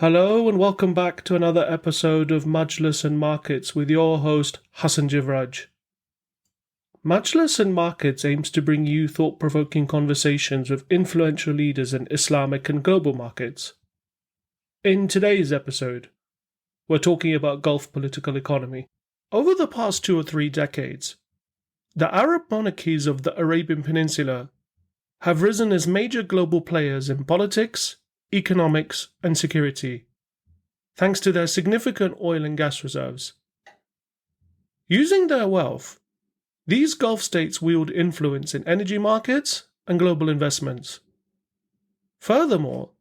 Hello and welcome back to another episode of Majlis and Markets with your host Hassan Jivraj. Majlis and Markets aims to bring you thought-provoking conversations with influential leaders in Islamic and global markets. In today's episode, we're talking about Gulf political economy. Over the past 2 or 3 decades, the Arab monarchies of the Arabian Peninsula have risen as major global players in politics, economics, and security, thanks to their significant oil and gas reserves. Using their wealth, these Gulf states wield influence in energy markets and global investments. Furthermore,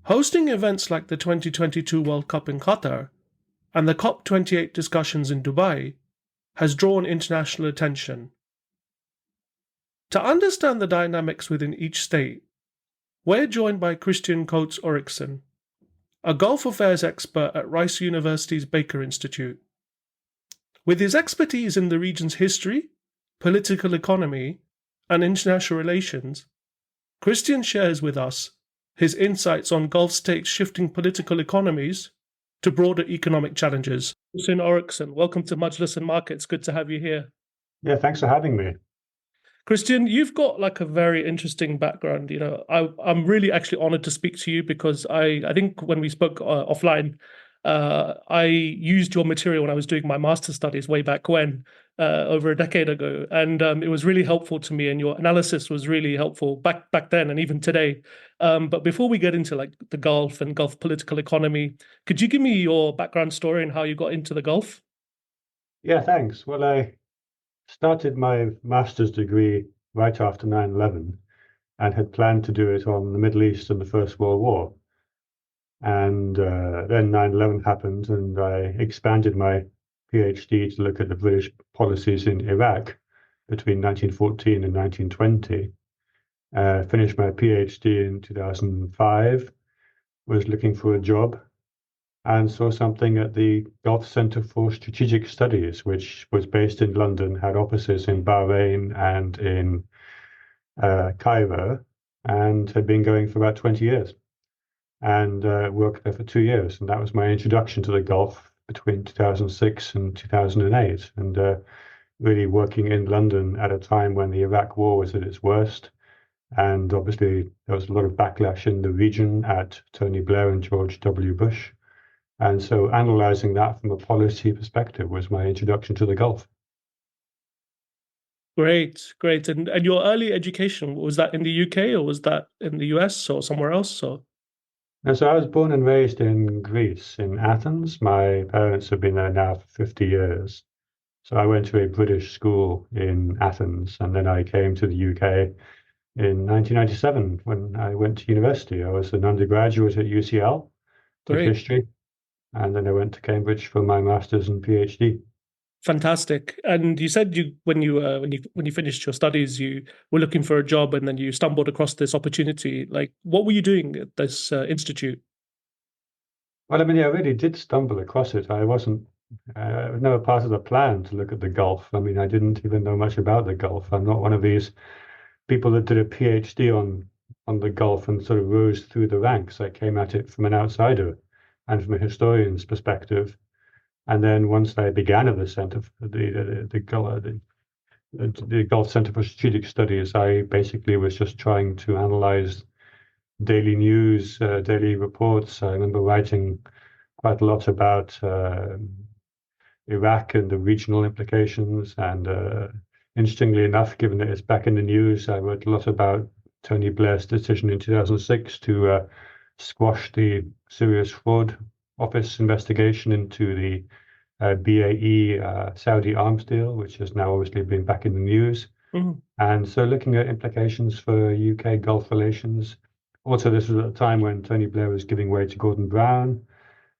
hosting events like the 2022 World Cup in Qatar and the COP28 discussions in Dubai has drawn international attention. To understand the dynamics within each state, we're joined by Christian Coates Orickson, a Gulf affairs expert at Rice University's Baker Institute. With his expertise in the region's history, political economy, and international relations, Christian shares with us his insights on Gulf states' shifting political economies to broader economic challenges. Christian Orickson, welcome to Majlis and Markets. Good to have you here. Yeah, thanks for having me. Christian, you've got like a very interesting background. I'm really actually honored to speak to you because I think when we spoke offline, I used your material when I was doing my master's studies way back when, over a decade ago, and it was really helpful to me. And your analysis was really helpful back then and even today. But before we get into like the Gulf and Gulf political economy, could you give me your background story and how you got into the Gulf? Yeah, thanks. Well, I started my master's degree right after 9/11 and had planned to do it on the Middle East and the First World War. And then 9/11 happened, and I expanded my PhD to look at the British policies in Iraq between 1914 and 1920. Finished my PhD in 2005, was looking for a job, and saw something at the Gulf Center for Strategic Studies, which was based in London, had offices in Bahrain and in Cairo, and had been going for about 20 years, and worked there for 2 years. And that was my introduction to the Gulf between 2006 and 2008, and really working in London at a time when the Iraq War was at its worst. And obviously, there was a lot of backlash in the region at Tony Blair and George W. Bush. And so analyzing that from a policy perspective was my introduction to the Gulf. Great. And your early education, was that in the UK or was that in the US or somewhere else? And so I was born and raised in Greece, in Athens. My parents have been there now for 50 years. So I went to a British school in Athens, and then I came to the UK in 1997 when I went to university. I was an undergraduate at UCL, did history, and then I went to Cambridge for my master's and PhD. Fantastic. And you said when you finished your studies, you were looking for a job, and then you stumbled across this opportunity. Like, what were you doing at this institute? Well, I mean, I really did stumble across it. I was never part of the plan to look at the Gulf. I mean, I didn't even know much about the Gulf. I'm not one of these people that did a PhD on the Gulf and sort of rose through the ranks. I came at it from an outsider and from a historian's perspective. And then once I began at the Center for the Gulf Center for Strategic Studies, I basically was just trying to analyze daily news, daily reports. I remember writing quite a lot about Iraq and the regional implications. And interestingly enough, given that it's back in the news, I wrote a lot about Tony Blair's decision in 2006 to squash the serious fraud office investigation into the BAE Saudi arms deal, which has now obviously been back in the news. Mm-hmm. And so looking at implications for UK Gulf relations. Also, this was at a time when Tony Blair was giving way to Gordon Brown,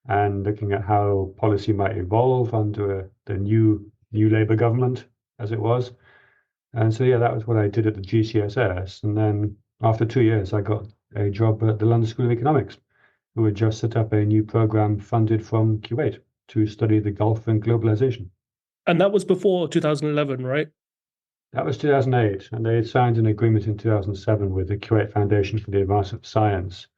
and looking at how policy might evolve under the new Labour government, as it was. And so, yeah, that was what I did at the GCSS. And then after 2 years, I got a job at the London School of Economics, who had just set up a new program funded from Kuwait to study the Gulf and globalization. And that was before 2011, right? That was 2008, and they had signed an agreement in 2007 with the Kuwait Foundation for the Advancement of Science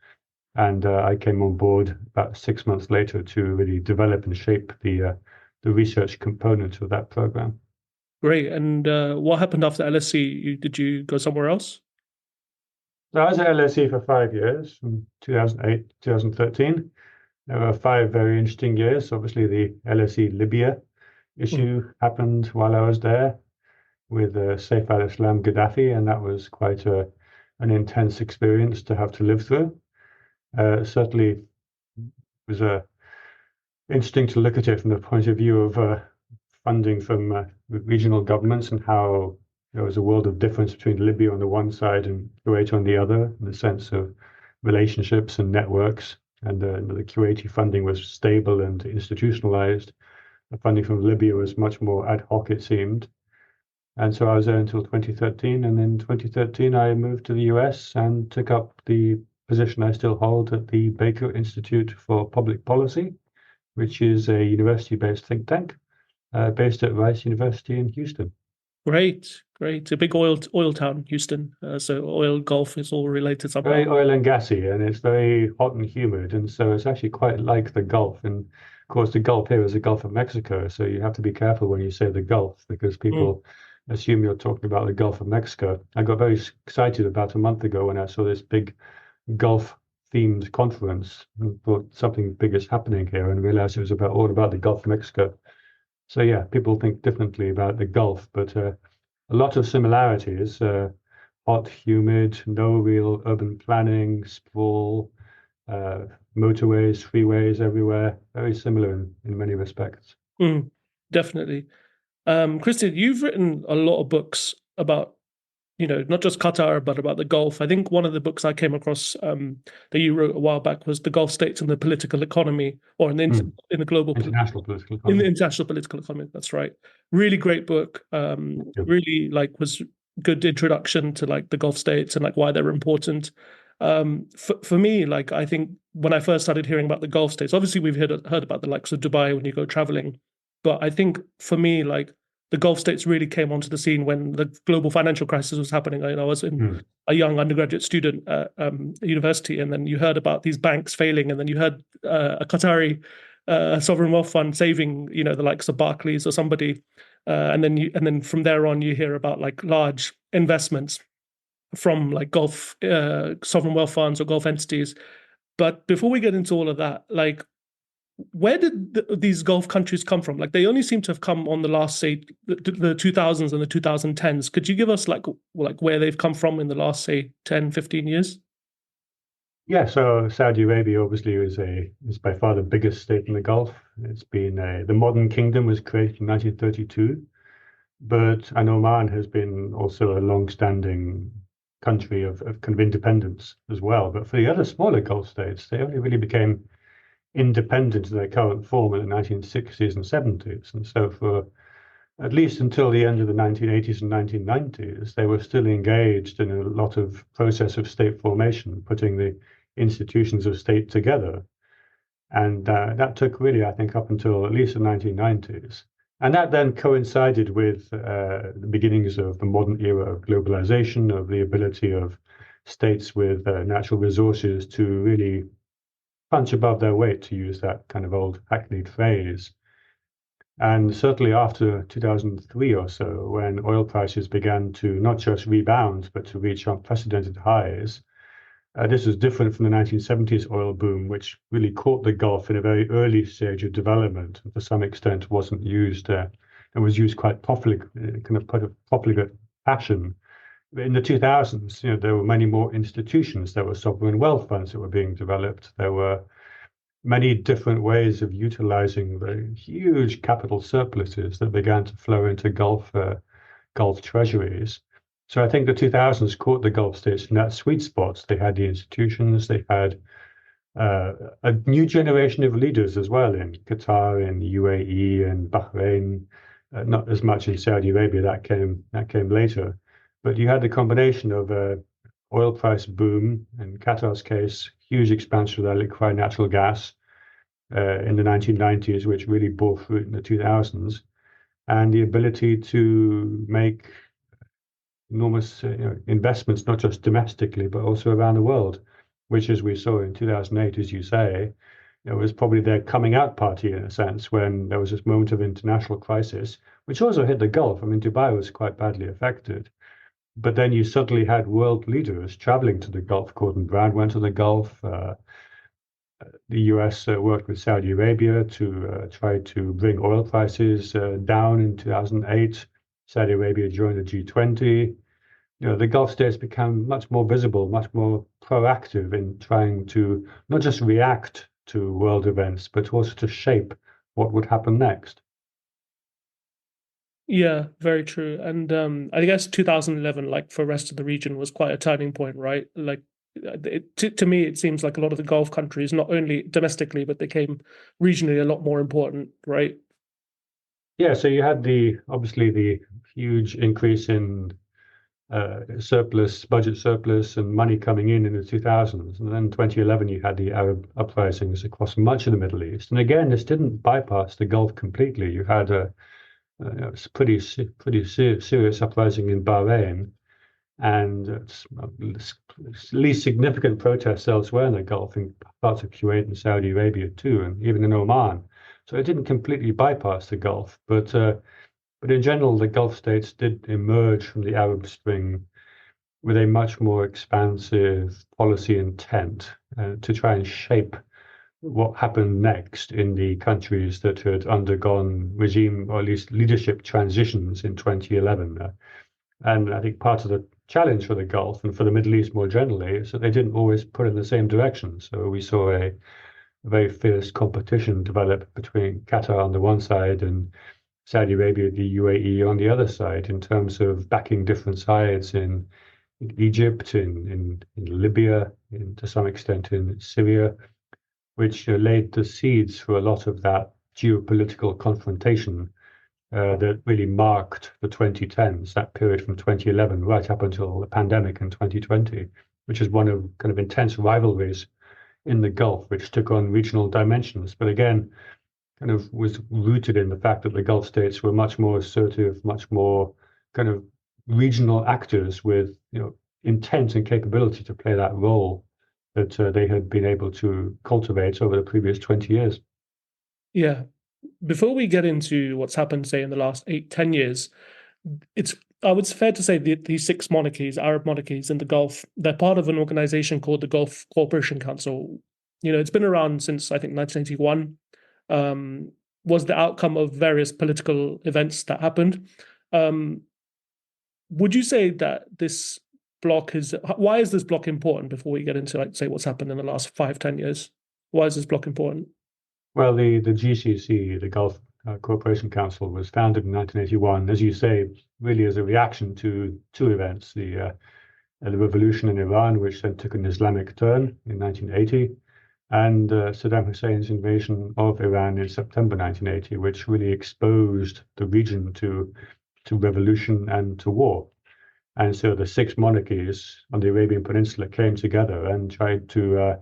And I came on board about 6 months later to really develop and shape the research component of that program. Great. And what happened after LSE? Did you go somewhere else? So I was at LSE for 5 years, from 2008 to 2013. There were 5 very interesting years. Obviously, the LSE Libya Mm. issue happened while I was there with Saif al-Islam Gaddafi, and that was quite an intense experience to have to live through. Certainly, it was interesting to look at it from the point of view of funding from regional governments and how there was a world of difference between Libya on the one side and Kuwait on the other, in the sense of relationships and networks. And the Kuwaiti funding was stable and institutionalized. The funding from Libya was much more ad hoc, it seemed. And so I was there until 2013. And in 2013, I moved to the US and took up the position I still hold at the Baker Institute for Public Policy, which is a university-based think tank based at Rice University in Houston. Great, great. A big oil town, Houston. So oil, Gulf is all related somehow. Very oil and gassy, and it's very hot and humid, and so it's actually quite like the Gulf. And of course, the Gulf here is the Gulf of Mexico, so you have to be careful when you say the Gulf because people assume you're talking about the Gulf of Mexico. I got very excited about a month ago when I saw this big Gulf-themed conference and thought something big is happening here, and realized it was all about the Gulf of Mexico. So yeah, people think differently about the Gulf, but a lot of similarities. Hot, humid, no real urban planning, sprawl, motorways, freeways everywhere. Very similar in many respects. Definitely. Christian, you've written a lot of books about, not just Qatar, but about the Gulf. I think one of the books I came across that you wrote a while back was The Gulf States and the Political Economy, or in the global International political in economy. the international political economy. That's right. Really great book. Really was good introduction to the Gulf states and why they're important. For me, I think when I first started hearing about the Gulf states, obviously we've heard about the likes of Dubai when you go traveling, but I think for me, the Gulf states really came onto the scene when the global financial crisis was happening. I was a young undergraduate student at university, and then you heard about these banks failing, and then you heard a Qatari sovereign wealth fund saving, the likes of Barclays or somebody, and then from there on you hear about large investments from Gulf sovereign wealth funds or Gulf entities. But before we get into all of that, where did these Gulf countries come from? They only seem to have come on the last, say, the 2000s and the 2010s. Could you give us where they've come from in the last, say, 10, 15 years? Yeah, so Saudi Arabia obviously is by far the biggest state in the Gulf. It's been the modern kingdom was created in 1932, and Oman has been also a long-standing country of kind of independence as well. But for the other smaller Gulf states, they only really became independent in their current form in the 1960s and 70s. And so for at least until the end of the 1980s and 1990s, they were still engaged in a lot of process of state formation, putting the institutions of state together. And that took really, I think, up until at least the 1990s. And that then coincided with the beginnings of the modern era of globalization, of the ability of states with natural resources to really punch above their weight, to use that kind of old hackneyed phrase. And certainly after 2003 or so, when oil prices began to not just rebound, but to reach unprecedented highs, this was different from the 1970s oil boom, which really caught the Gulf in a very early stage of development, and to some extent wasn't used and was used quite profligate fashion. In the 2000s, there were many more institutions. There were sovereign wealth funds that were being developed. There were many different ways of utilizing the huge capital surpluses that began to flow into Gulf treasuries. So I think the 2000s caught the Gulf states in that sweet spot. They had the institutions, they had a new generation of leaders as well in Qatar, in UAE, and Bahrain. Not as much in Saudi Arabia, that came later. But you had the combination of oil price boom, in Qatar's case, huge expansion of their liquefied natural gas in the 1990s, which really bore fruit in the 2000s, and the ability to make enormous investments, not just domestically, but also around the world. which, as we saw in 2008, as you say, it was probably their coming out party in a sense when there was this moment of international crisis, which also hit the Gulf. I mean, Dubai was quite badly affected. But then you suddenly had world leaders traveling to the Gulf. Gordon Brown went to the Gulf. The US worked with Saudi Arabia to try to bring oil prices down in 2008. Saudi Arabia joined the G20. The Gulf states became much more visible, much more proactive in trying to not just react to world events, but also to shape what would happen next. Yeah, very true. And I guess 2011, like for the rest of the region, was quite a turning point, right? Like to me, it seems like a lot of the Gulf countries, not only domestically, but they came regionally a lot more important, right? Yeah, so you had obviously the huge increase in budget surplus and money coming in the 2000s. And then 2011, you had the Arab uprisings across much of the Middle East. And again, this didn't bypass the Gulf completely. You had a pretty serious uprising in Bahrain and least significant protests elsewhere in the Gulf, in parts of Kuwait and Saudi Arabia too, and even in Oman. So it didn't completely bypass the Gulf, but in general, the Gulf states did emerge from the Arab Spring with a much more expansive policy intent to try and shape what happened next in the countries that had undergone regime or at least leadership transitions in 2011. And I think part of the challenge for the Gulf and for the Middle East more generally is that they didn't always put in the same direction. So we saw a very fierce competition develop between Qatar on the one side and Saudi Arabia, the UAE on the other side, in terms of backing different sides in Egypt, in Libya, to some extent in Syria, which laid the seeds for a lot of that geopolitical confrontation that really marked the 2010s, that period from 2011 right up until the pandemic in 2020, which is one of kind of intense rivalries in the Gulf, which took on regional dimensions. But again, kind of was rooted in the fact that the Gulf states were much more assertive, much more kind of regional actors with intent and capability to play that role that they had been able to cultivate over the previous 20 years. Yeah. Before we get into what's happened, say, in the last 8, 10 years, it's fair to say that these six monarchies, Arab monarchies in the Gulf, they're part of an organization called the Gulf Cooperation Council. It's been around since I think 1981. Was the outcome of various political events that happened. Would you say that this bloc why is this bloc important before we get into, like, say, what's happened in the last 5, 10 years? Why is this bloc important? Well, the GCC, the Gulf Cooperation Council, was founded in 1981, as you say, really as a reaction to two events: the revolution in Iran, which then took an Islamic turn in 1980, and Saddam Hussein's invasion of Iran in September 1980, which really exposed the region to revolution and to war. And so the six monarchies on the Arabian Peninsula came together and tried to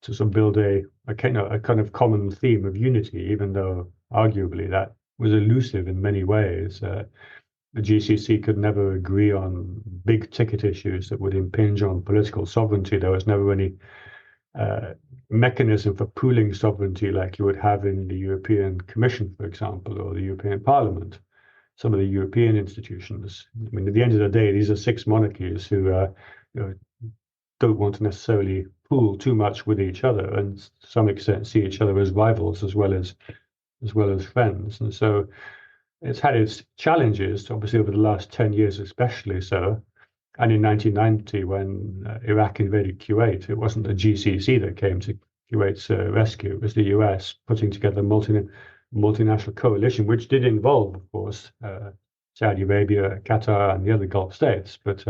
sort of build a kind of common theme of unity, even though arguably that was elusive in many ways. The GCC could never agree on big ticket issues that would impinge on political sovereignty. There was never any mechanism for pooling sovereignty like you would have in the European Commission, for example, or the European Parliament, some of the European institutions. I mean, at the end of the day, these are six monarchies who don't want to necessarily pool too much with each other, and to some extent see each other as rivals as well as friends. And so it's had its challenges, obviously, over the last 10 years, especially so. And in 1990, when Iraq invaded Kuwait, it wasn't the GCC that came to Kuwait's rescue. It was the US putting together a multinational coalition, which did involve, of course, Saudi Arabia, Qatar, and the other Gulf states. But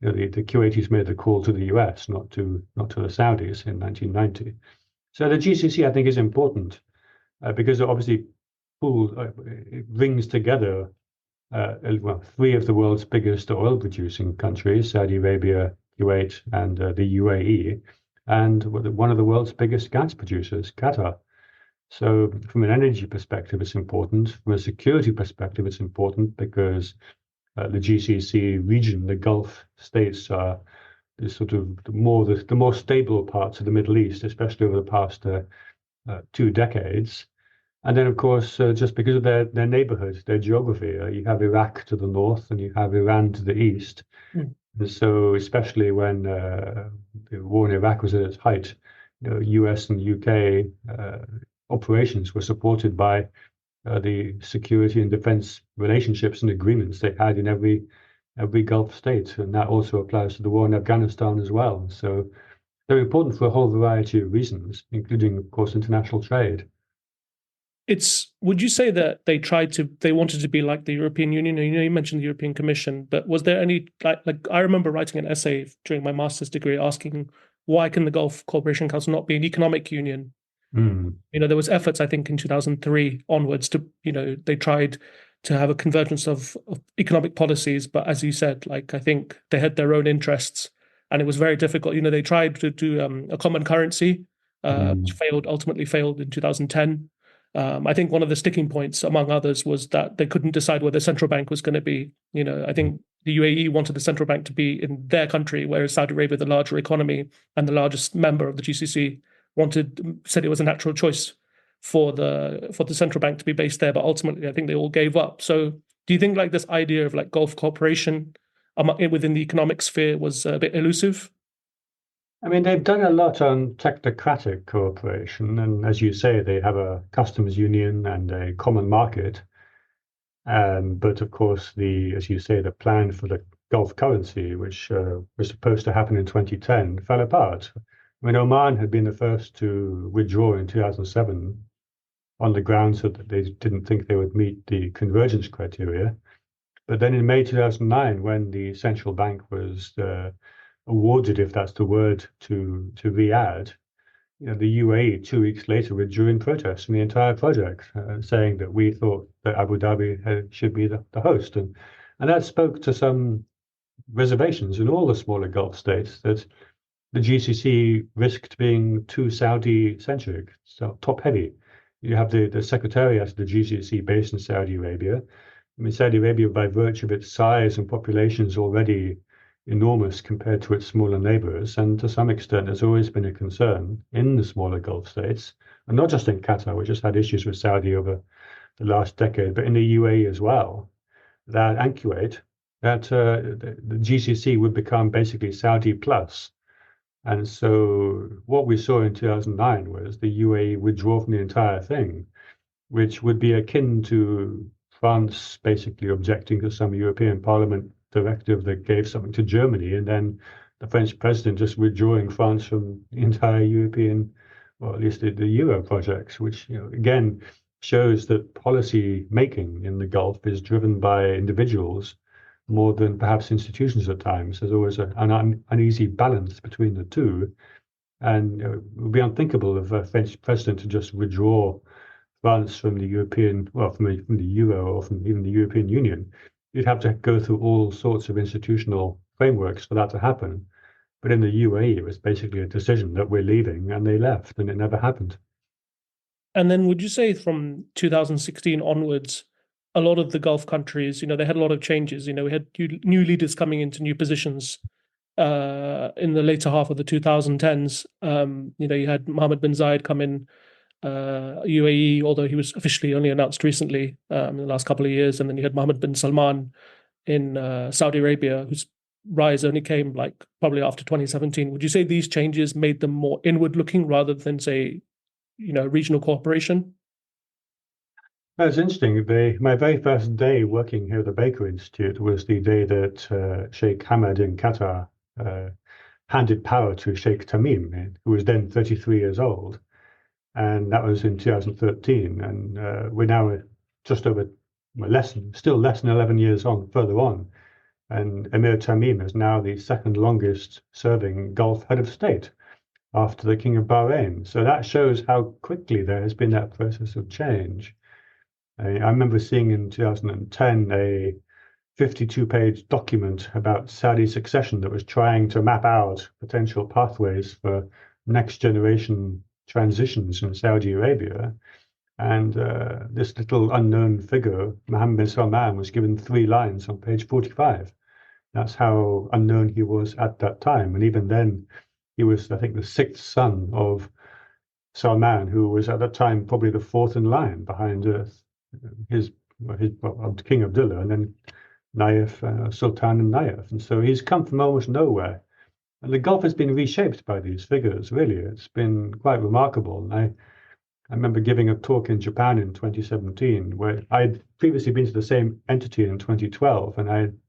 the Kuwaitis made the call to the US, not to the Saudis in 1990. So the GCC, I think, is important because it obviously it brings together three of the world's biggest oil-producing countries: Saudi Arabia, Kuwait, and the UAE, and one of the world's biggest gas producers, Qatar. So from an energy perspective, it's important. From a security perspective, it's important because the GCC region, the Gulf states, are the more stable parts of the Middle East, especially over the past 2 decades. And then, of course, just because of their neighborhood, their geography, you have Iraq to the north and you have Iran to the east. Mm. And so, especially when the war in Iraq was at its height, US and UK operations were supported by the security and defense relationships and agreements they had in every Gulf state. And that also applies to the war in Afghanistan as well. So they're important for a whole variety of reasons, including, of course, international trade. Would you say that they wanted to be like the European Union? You mentioned the European Commission, but was there any, like I remember writing an essay during my master's degree asking, why can the Gulf Cooperation Council not be an economic union? Mm. There was efforts, I think, in 2003 onwards to, they tried to have a convergence of economic policies, but as you said, I think they had their own interests, and it was very difficult. They tried to do a common currency, which ultimately failed in 2010. I think one of the sticking points, among others, was that they couldn't decide where the central bank was going to be. I think the UAE wanted the central bank to be in their country, whereas Saudi Arabia, the larger economy and the largest member of the GCC, said it was a natural choice for the central bank to be based there. But ultimately, I think they all gave up. So, do you think this idea of Gulf cooperation within the economic sphere was a bit elusive? I mean, they've done a lot on technocratic cooperation, and as you say, they have a customs union and a common market. But of course, as you say, the plan for the Gulf currency, which was supposed to happen in 2010, fell apart. I mean, Oman had been the first to withdraw in 2007 on the grounds that they didn't think they would meet the convergence criteria. But then in May 2009, when the central bank was awarded, if that's the word, to Riyadh, the UAE 2 weeks later withdrew in protest from the entire project, saying that we thought that Abu Dhabi should be the host. And that spoke to some reservations in all the smaller Gulf states that the GCC risked being too Saudi-centric, so top-heavy. You have the Secretariat of the GCC based in Saudi Arabia. I mean, Saudi Arabia, by virtue of its size and population, is already enormous compared to its smaller neighbors. And to some extent, there's always been a concern in the smaller Gulf states, and not just in Qatar, which has had issues with Saudi over the last decade, but in the UAE as well, that the GCC would become basically Saudi plus. And so what we saw in 2009 was the UAE withdraw from the entire thing, which would be akin to France basically objecting to some European Parliament directive that gave something to Germany, and then the French president just withdrawing France from the entire European, or at least the Euro projects, which again shows that policy making in the Gulf is driven by individuals more than perhaps institutions at times. There's always an uneasy balance between the two, and it would be unthinkable of a French president to just withdraw France from the European, well, from the Euro or from even the European Union. You'd have to go through all sorts of institutional frameworks for that to happen. But in the UAE, it was basically a decision that we're leaving, and they left, and it never happened. And then would you say from 2016 onwards, a lot of the Gulf countries, they had a lot of changes. We had new leaders coming into new positions in the later half of the 2010s. You had Mohammed bin Zayed come in UAE, although he was officially only announced recently in the last couple of years. And then you had Mohammed bin Salman in Saudi Arabia, whose rise only came probably after 2017. Would you say these changes made them more inward looking rather than, say, regional cooperation? That's interesting. My very first day working here at the Baker Institute was the day that Sheikh Hamad in Qatar handed power to Sheikh Tamim, who was then 33 years old. And that was in 2013. And we're now just over, still less than 11 years further on. And Emir Tamim is now the second longest serving Gulf head of state after the King of Bahrain. So that shows how quickly there has been that process of change. I remember seeing in 2010 a 52-page document about Saudi succession that was trying to map out potential pathways for next generation transitions in Saudi Arabia. And this little unknown figure, Mohammed bin Salman, was given 3 lines on page 45. That's how unknown he was at that time. And even then, he was, I think, the sixth son of Salman, who was at that time probably the fourth in line behind his King Abdullah, and then Sultan and Nayef. And so he's come from almost nowhere. And the Gulf has been reshaped by these figures, really. It's been quite remarkable. And I remember giving a talk in Japan in 2017, where I'd previously been to the same entity in 2012. And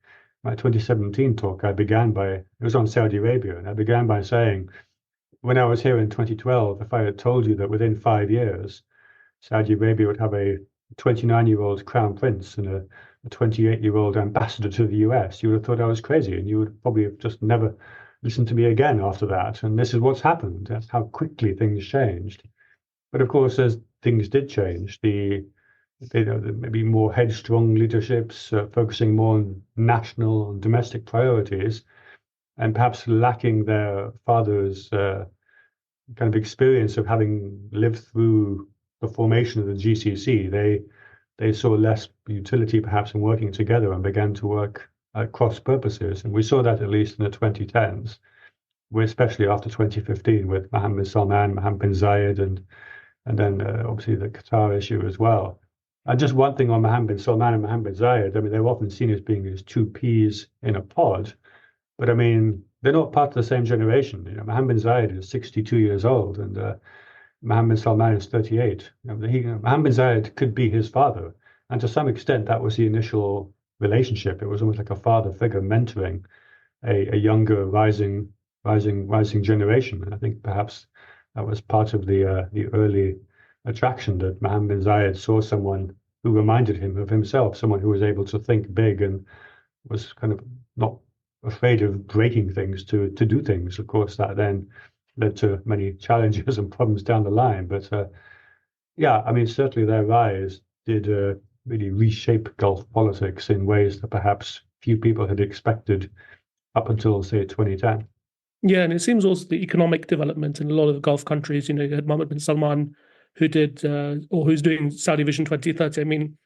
my 2017 talk, it was on Saudi Arabia. And I began by saying, when I was here in 2012, if I had told you that within 5 years, Saudi Arabia would have a 29-year-old crown prince and a 28-year-old ambassador to the US, you would have thought I was crazy, and you would probably have just never listened to me again after that. And this is what's happened. That's how quickly things changed. But of course, as things did change, maybe more headstrong leaderships focusing more on national and domestic priorities, and perhaps lacking their father's kind of experience of having lived through the formation of the GCC. They saw less utility perhaps in working together and began to work at cross purposes. And we saw that at least in the 2010s, especially after 2015 with Mohammed Salman, Mohammed bin Zayed, and then obviously the Qatar issue as well. And just one thing on Mohammed bin Salman and Mohammed bin Zayed, I mean, they're often seen as being these two peas in a pod, but I mean, they're not part of the same generation. Mohammed bin Zayed is 62 years old, and Mohammed Salman is 38. Mohammed bin Zayed could be his father, and to some extent, that was the initial relationship. It was almost like a father figure mentoring a younger, rising generation. And I think perhaps that was part of the early attraction, that Mohammed bin Zayed saw someone who reminded him of himself, someone who was able to think big and was kind of not afraid of breaking things to do things. Of course, that then led to many challenges and problems down the line. But yeah, I mean, certainly their rise did really reshape Gulf politics in ways that perhaps few people had expected up until, say, 2010. Yeah, and it seems also the economic development in a lot of the Gulf countries, you had Mohammed bin Salman, who did, or who's doing Saudi Vision 2030. I mean,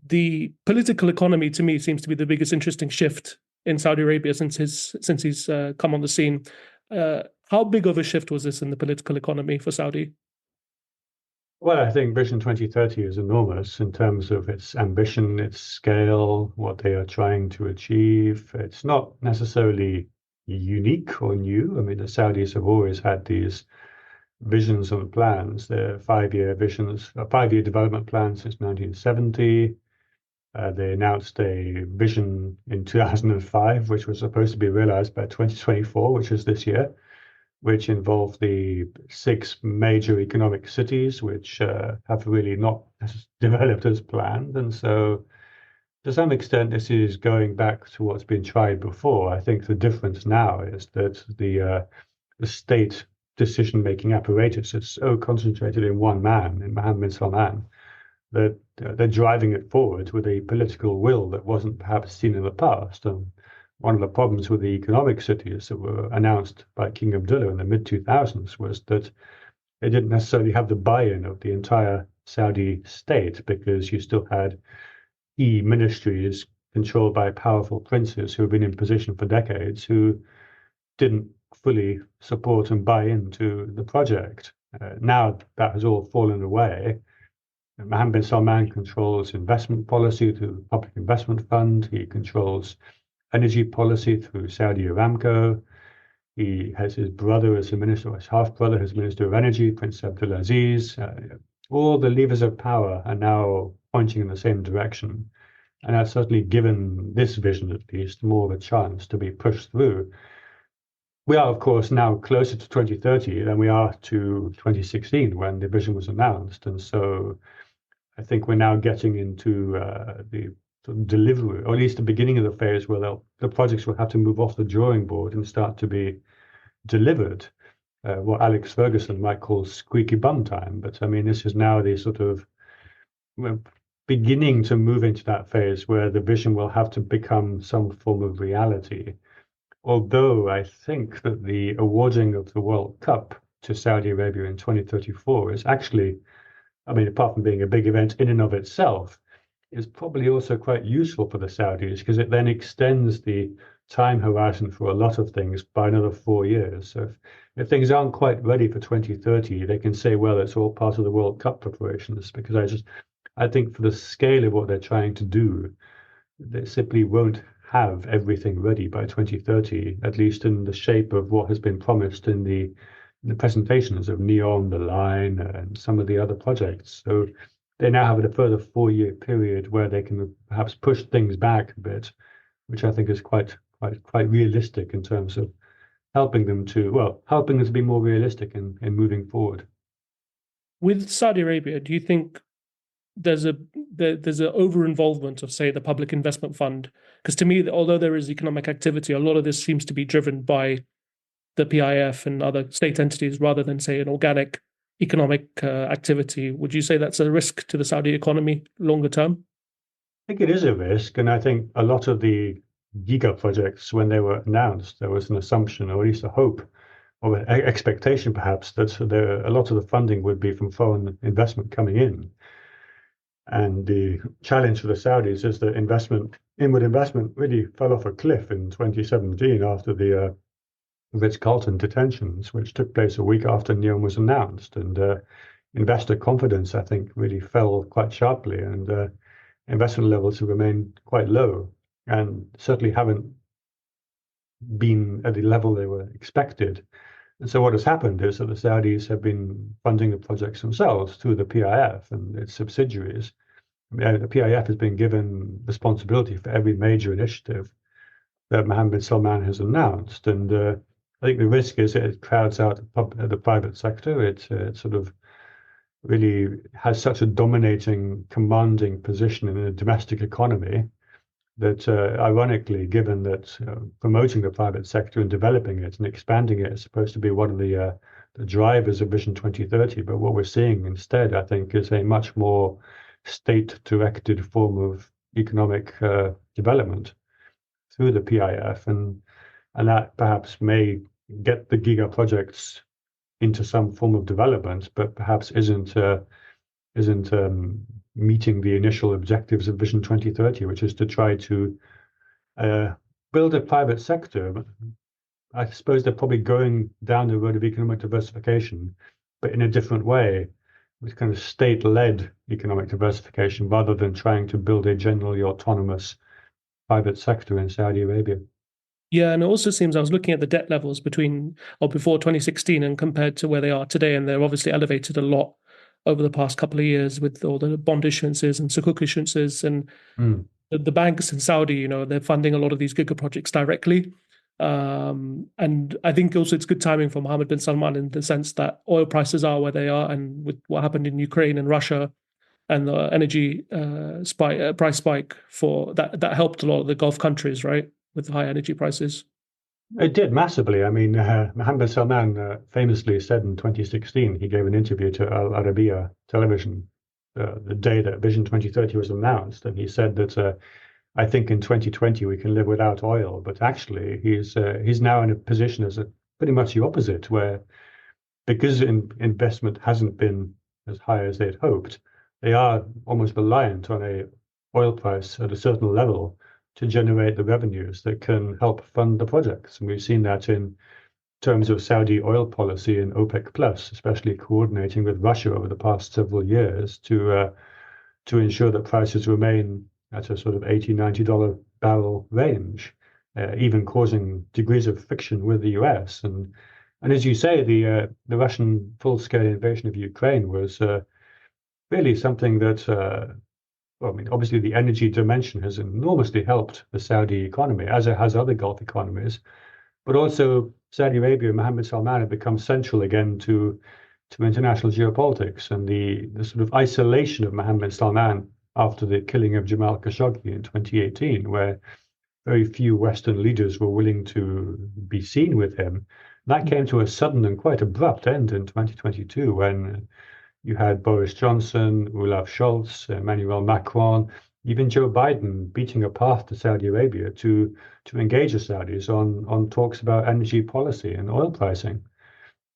the political economy to me seems to be the biggest interesting shift in Saudi Arabia since he's come on the scene. How big of a shift was this in the political economy for Saudi? Well, I think Vision 2030 is enormous in terms of its ambition, its scale, what they are trying to achieve. It's not necessarily unique or new. I mean, the Saudis have always had these visions and plans. They're 5-year visions, a 5-year development plan since 1970. They announced a vision in 2005, which was supposed to be realized by 2024, which is this year, which involved the 6 major economic cities, which have really not developed as planned. And so, to some extent, this is going back to what's been tried before. I think the difference now is that the state decision-making apparatus is so concentrated in one man, in Mohammed bin Salman, that they're driving it forward with a political will that wasn't perhaps seen in the past. And one of the problems with the economic cities that were announced by King Abdullah in the mid-2000s was that they didn't necessarily have the buy-in of the entire Saudi state, because you still had key ministries controlled by powerful princes who have been in position for decades, who didn't fully support and buy into the project. Now that has all fallen away. Mohammed bin Salman controls investment policy through the Public Investment Fund. He controls energy policy through Saudi Aramco. He has his brother as the minister, his half-brother as Minister of Energy, Prince Abdulaziz. All the levers of power are now pointing in the same direction. And that's certainly given this vision, at least, more of a chance to be pushed through. We are, of course, now closer to 2030 than we are to 2016 when the vision was announced. And so I think we're now getting into the delivery, or at least the beginning of the phase where the projects will have to move off the drawing board and start to be delivered, what Alex Ferguson might call squeaky bum time. But I mean, this is now the sort of, we're beginning to move into that phase where the vision will have to become some form of reality. Although I think that the awarding of the World Cup to Saudi Arabia in 2034 is actually, I mean, apart from being a big event in and of itself, is probably also quite useful for the Saudis because it then extends the time horizon for a lot of things by another 4 years. So if things aren't quite ready for 2030, they can say, well, it's all part of the World Cup preparations, because I think for the scale of what they're trying to do, they simply won't have everything ready by 2030, at least in the shape of what has been promised in the presentations of NEOM, the line, and some of the other projects. So they now have a further 4 year period where they can perhaps push things back a bit, which I think is quite realistic in terms of helping them to be more realistic in moving forward. With Saudi Arabia, do you think there's a over involvement of, say, the public investment fund? Because to me, although there is economic activity, a lot of this seems to be driven by the PIF and other state entities rather than, say, an organic economic activity. Would you say that's a risk to the Saudi economy longer term? I think it is a risk, and I think a lot of the giga projects, when they were announced, there was an assumption, or at least a hope, or an expectation perhaps, that a lot of the funding would be from foreign investment coming in. And the challenge for the Saudis is that inward investment really fell off a cliff in 2017 after the Ritz-Carlton detentions, which took place a week after NEOM was announced. And investor confidence, I think, really fell quite sharply, and investment levels have remained quite low and certainly haven't been at the level they were expected. And so what has happened is that the Saudis have been funding the projects themselves through the PIF and its subsidiaries. The PIF has been given responsibility for every major initiative that Mohammed bin Salman has announced. And I think the risk is that it crowds out the private sector. It sort of really has such a dominating, commanding position in the domestic economy that, ironically, given that promoting the private sector and developing it and expanding it is supposed to be one of the drivers of Vision 2030, but what we're seeing instead, I think, is a much more state-directed form of economic development through the PIF, and that perhaps may get the giga projects into some form of development, but perhaps isn't meeting the initial objectives of Vision 2030, which is to try to build a private sector. I suppose they're probably going down the road of economic diversification, but in a different way, with kind of state-led economic diversification, rather than trying to build a generally autonomous private sector in Saudi Arabia. Yeah, and it also seems I was looking at the debt levels between or before 2016 and compared to where they are today, and they're obviously elevated a lot over the past couple of years with all the bond issuances and sukuk issuances, and the banks in Saudi, they're funding a lot of these giga projects directly. And I think also it's good timing for Mohammed bin Salman in the sense that oil prices are where they are, and with what happened in Ukraine and Russia and the energy price spike for that helped a lot of the Gulf countries, right, with high energy prices. It did massively. I mean, Mohammed bin Salman famously said in 2016, he gave an interview to Al Arabiya television the day that Vision 2030 was announced, and he said that I think in 2020 we can live without oil, but actually he's now in a position as pretty much the opposite, where because investment hasn't been as high as they'd hoped, they are almost reliant on a oil price at a certain level to generate the revenues that can help fund the projects. And we've seen that in terms of Saudi oil policy and OPEC Plus, especially coordinating with Russia over the past several years to ensure that prices remain at a sort of $80-90 barrel range, even causing degrees of friction with the US. And as you say, the Russian full-scale invasion of Ukraine was really something that, well, I mean, obviously the energy dimension has enormously helped the Saudi economy, as it has other Gulf economies, but also Saudi Arabia and Mohammed Salman have become central again to international geopolitics, and the sort of isolation of Mohammed Salman after the killing of Jamal Khashoggi in 2018, where very few Western leaders were willing to be seen with him. That came to a sudden and quite abrupt end in 2022 when you had Boris Johnson, Olaf Scholz, Emmanuel Macron, even Joe Biden beating a path to Saudi Arabia to engage the Saudis on talks about energy policy and oil pricing.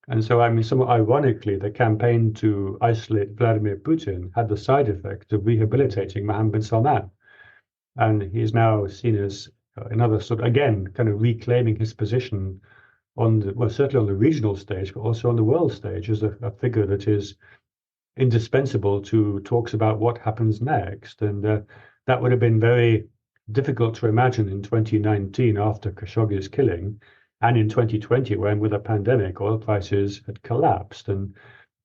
And so, I mean, somewhat ironically, the campaign to isolate Vladimir Putin had the side effect of rehabilitating Mohammed bin Salman. And he's now seen as another sort of, again, kind of reclaiming his position on the, well, certainly on the regional stage, but also on the world stage as a figure that is indispensable to talks about what happens next. And that would have been very difficult to imagine in 2019 after Khashoggi's killing, and in 2020 when, with a pandemic, oil prices had collapsed. And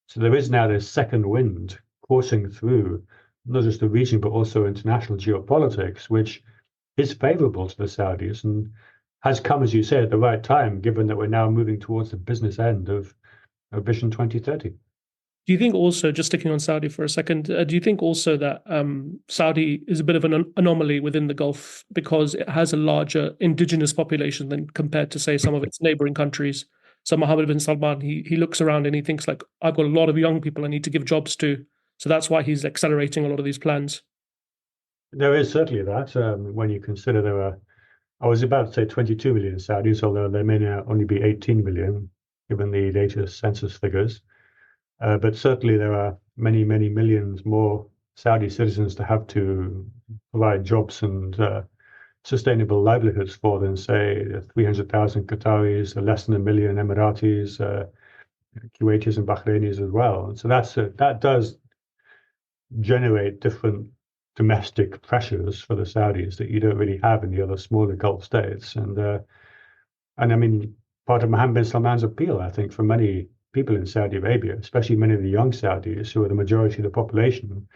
so there is now this second wind coursing through not just the region, but also international geopolitics, which is favorable to the Saudis and has come, as you say, at the right time, given that we're now moving towards the business end of Vision 2030. Do you think also, just sticking on Saudi for a second, do you think also that Saudi is a bit of an anomaly within the Gulf because it has a larger indigenous population than compared to, say, some of its neighboring countries? So Mohammed bin Salman, he looks around and he thinks like, I've got a lot of young people I need to give jobs to. So that's why he's accelerating a lot of these plans. There is certainly that when you consider there are, I was about to say 22 million Saudis, although there may now only be 18 million, given the latest census figures. But certainly there are many, many millions more Saudi citizens to have to provide jobs and sustainable livelihoods for than, say, 300,000 Qataris, less than a million Emiratis, Kuwaitis, and Bahrainis as well. And so that does generate different domestic pressures for the Saudis that you don't really have in the other smaller Gulf states. And I mean, part of Mohammed bin Salman's appeal, I think, for many people in Saudi Arabia, especially many of the young Saudis who are the majority of the population,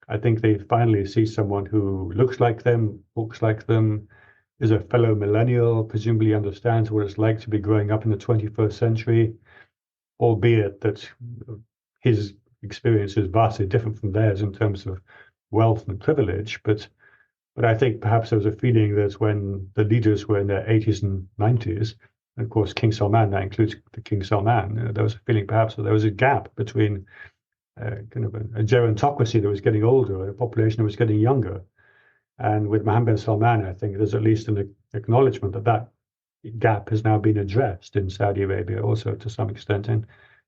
I think they finally see someone who looks like them, talks like them, is a fellow millennial, presumably understands what it's like to be growing up in the 21st century, albeit that his experience is vastly different from theirs in terms of wealth and privilege. But I think perhaps there was a feeling that when the leaders were in their 80s and 90s, and of course King Salman, that includes the King Salman, there was a feeling perhaps that there was a gap between kind of a gerontocracy that was getting older and a population that was getting younger. And with Mohammed bin Salman, I think there's at least an acknowledgement that that gap has now been addressed in Saudi Arabia, also to some extent in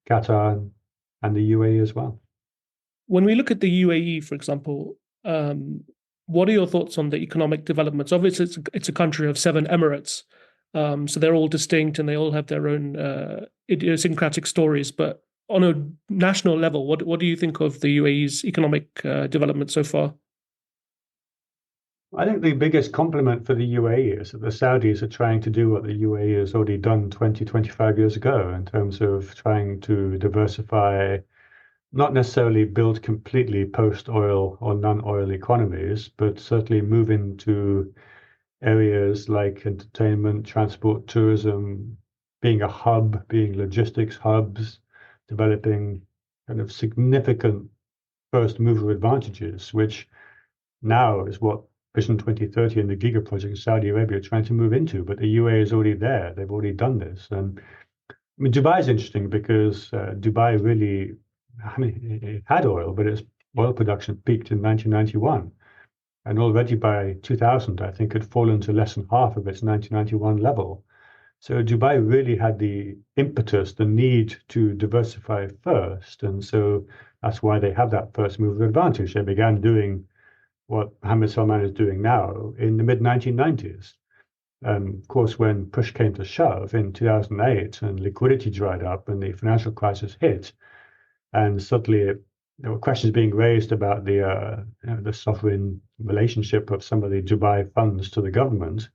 Qatar and the UAE as well. When we look at the UAE, for example, what are your thoughts on the economic developments? Obviously, it's a country of 7 emirates, so they're all distinct and they all have their own idiosyncratic stories. But on a national level, what do you think of the UAE's economic development so far? I think the biggest compliment for the UAE is that the Saudis are trying to do what the UAE has already done 20, 25 years ago in terms of trying to diversify, not necessarily build completely post-oil or non-oil economies, but certainly move into areas like entertainment, transport, tourism, being a hub, being logistics hubs, developing kind of significant first mover advantages, which now is what Vision 2030 and the Giga project in Saudi Arabia are trying to move into. But the UAE is already there. They've already done this. And I mean, Dubai is interesting because Dubai really, I mean, it had oil, but its oil production peaked in 1991. And already by 2000, I think, had fallen to less than half of its 1991 level. So Dubai really had the impetus, the need to diversify first. And so that's why they have that first mover advantage. They began doing what Mohammed Salman is doing now in the mid 1990s. Of course, when push came to shove in 2008 and liquidity dried up and the financial crisis hit, and suddenly there were questions being raised about the sovereign relationship of some of the Dubai funds to the government.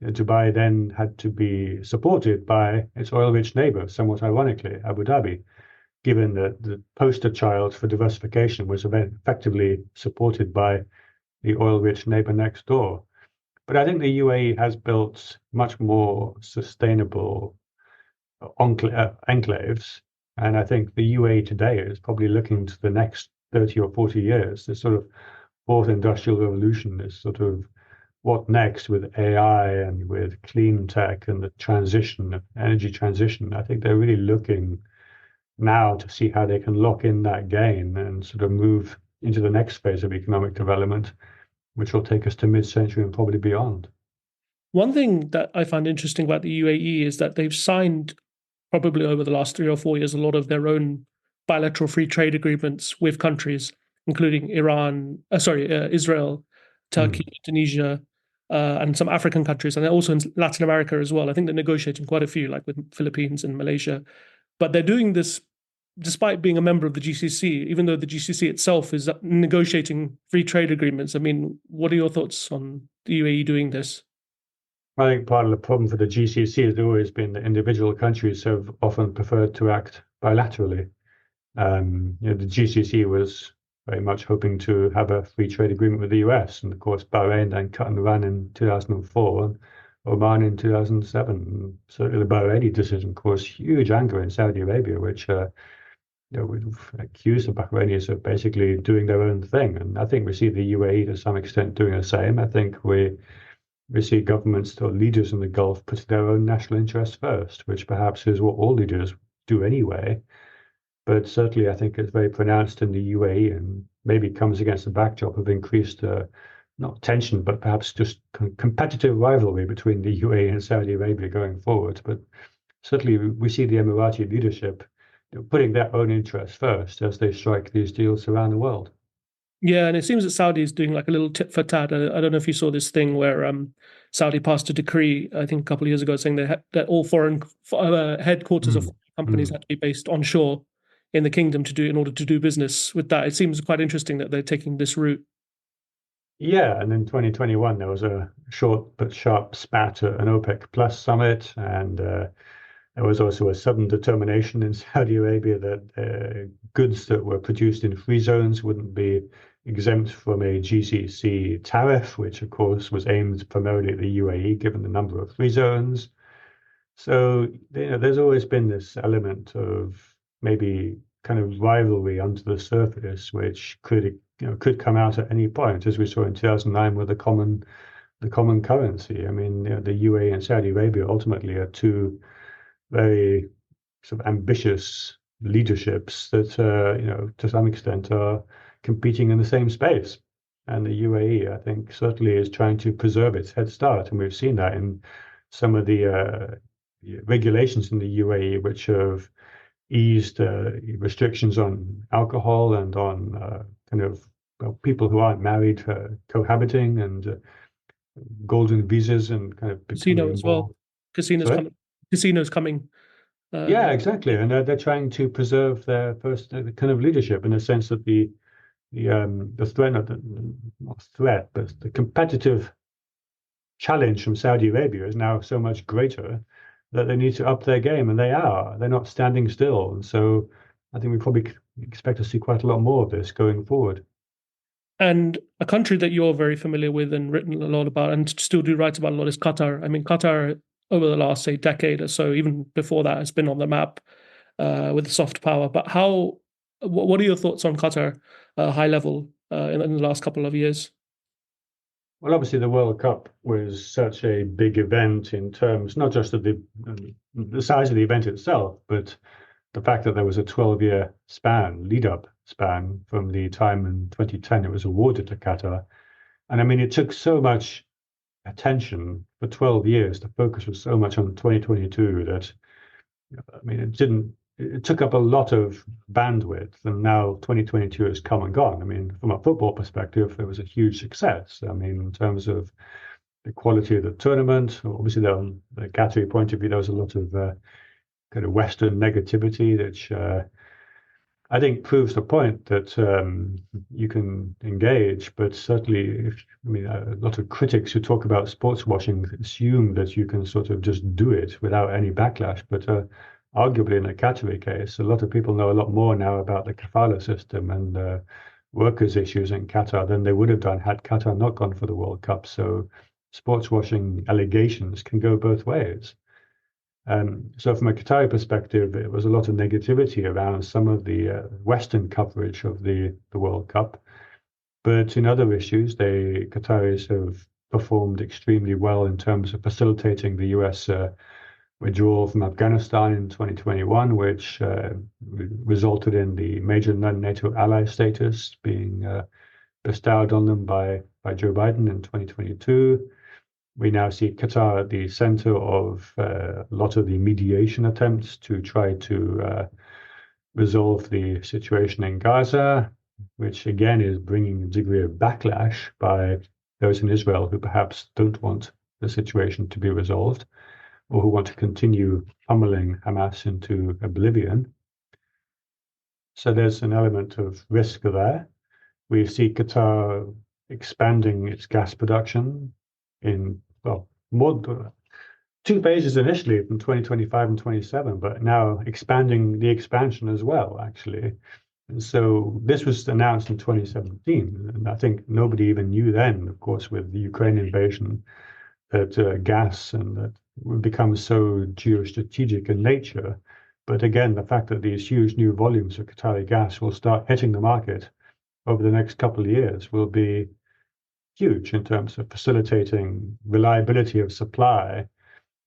Dubai then had to be supported by its oil-rich neighbor, somewhat ironically, Abu Dhabi, given that the poster child for diversification was effectively supported by the oil-rich neighbor next door. But I think the UAE has built much more sustainable enclaves. And I think the UAE today is probably looking to the next 30 or 40 years. This sort of fourth industrial revolution is sort of what next with AI and with clean tech and the transition, energy transition. I think they're really looking now to see how they can lock in that gain and sort of move into the next phase of economic development, which will take us to mid-century and probably beyond. One thing that I find interesting about the UAE is that they've signed probably over the last 3 or 4 years, a lot of their own bilateral free trade agreements with countries, including Israel, Turkey, Indonesia, and some African countries, and also in Latin America as well. I think they're negotiating quite a few, like with Philippines and Malaysia. But they're doing this despite being a member of the GCC, even though the GCC itself is negotiating free trade agreements. I mean, what are your thoughts on the UAE doing this? I think part of the problem for the GCC has always been that individual countries have often preferred to act bilaterally. The GCC was very much hoping to have a free trade agreement with the US, and of course Bahrain then cut and ran in 2004, and Oman in 2007. Certainly the Bahraini decision caused huge anger in Saudi Arabia, which we've accused the Bahrainis of basically doing their own thing. And I think we see the UAE to some extent doing the same. I think we see governments or leaders in the Gulf putting their own national interests first, which perhaps is what all leaders do anyway. But certainly I think it's very pronounced in the UAE, and maybe comes against the backdrop of increased, not tension, but perhaps just competitive rivalry between the UAE and Saudi Arabia going forward. But certainly we see the Emirati leadership putting their own interests first as they strike these deals around the world. Yeah, and it seems that Saudi is doing like a little tit for tat. I don't know if you saw this thing where Saudi passed a decree, I think a couple of years ago, saying that all foreign headquarters of companies had to be based onshore in the kingdom in order to do business with that. It seems quite interesting that they're taking this route. Yeah, and in 2021 there was a short but sharp spat at an OPEC Plus summit, and there was also a sudden determination in Saudi Arabia that goods that were produced in free zones wouldn't be exempt from a GCC tariff, which of course was aimed primarily at the UAE, given the number of free zones. So there's always been this element of maybe kind of rivalry under the surface, which could come out at any point, as we saw in 2009 with the common currency. I mean, the UAE and Saudi Arabia ultimately are two very sort of ambitious leaderships that to some extent are competing in the same space. And the UAE, I think, certainly is trying to preserve its head start, and we've seen that in some of the regulations in the UAE, which have eased restrictions on alcohol and on people who aren't married cohabiting, and golden visas, and kind of Casino as well. Casinos coming. Yeah, exactly. And they're trying to preserve their first kind of leadership, in the sense that the threat, not threat, but the competitive challenge from Saudi Arabia is now so much greater that they need to up their game, and they are. They're not standing still. And so I think we probably expect to see quite a lot more of this going forward. And a country that you're very familiar with and written a lot about, and still do write about a lot, is Qatar. I mean, Qatar, over the last, say, decade or so, even before that, has been on the map with the soft power. But what are your thoughts on Qatar, high level, in the last couple of years? Well, obviously, the World Cup was such a big event in terms not just of the size of the event itself, but the fact that there was a 12-year lead-up span from the time in 2010 it was awarded to Qatar. And I mean, it took so much attention for 12 years. The focus was so much on 2022 that, I mean, it took up a lot of bandwidth, and now 2022 has come and gone. I mean, from a football perspective, it was a huge success. I mean, in terms of the quality of the tournament, obviously, on the Qatari point of view, there was a lot of kind of Western negativity, which I think proves the point that you can engage, but certainly, a lot of critics who talk about sports washing assume that you can sort of just do it without any backlash. But arguably, in the Qatari case, a lot of people know a lot more now about the kafala system and workers' issues in Qatar than they would have done had Qatar not gone for the World Cup. So sports washing allegations can go both ways. So from a Qatari perspective, it was a lot of negativity around some of the Western coverage of the World Cup. But in other issues, the Qataris have performed extremely well in terms of facilitating the US withdrawal from Afghanistan in 2021, which resulted in the major non-NATO ally status being bestowed on them by Joe Biden in 2022. We now see Qatar at the center of a lot of the mediation attempts to try to resolve the situation in Gaza, which again is bringing a degree of backlash by those in Israel who perhaps don't want the situation to be resolved or who want to continue pummeling Hamas into oblivion. So there's an element of risk there. We see Qatar expanding its gas production in, well, more 2 phases initially from 2025 and 27, but now expanding the expansion as well, actually. And so this was announced in 2017, and I think nobody even knew then, of course, with the Ukraine invasion, that gas and that would become so geostrategic in nature. But again, the fact that these huge new volumes of Qatari gas will start hitting the market over the next couple of years will be huge in terms of facilitating reliability of supply,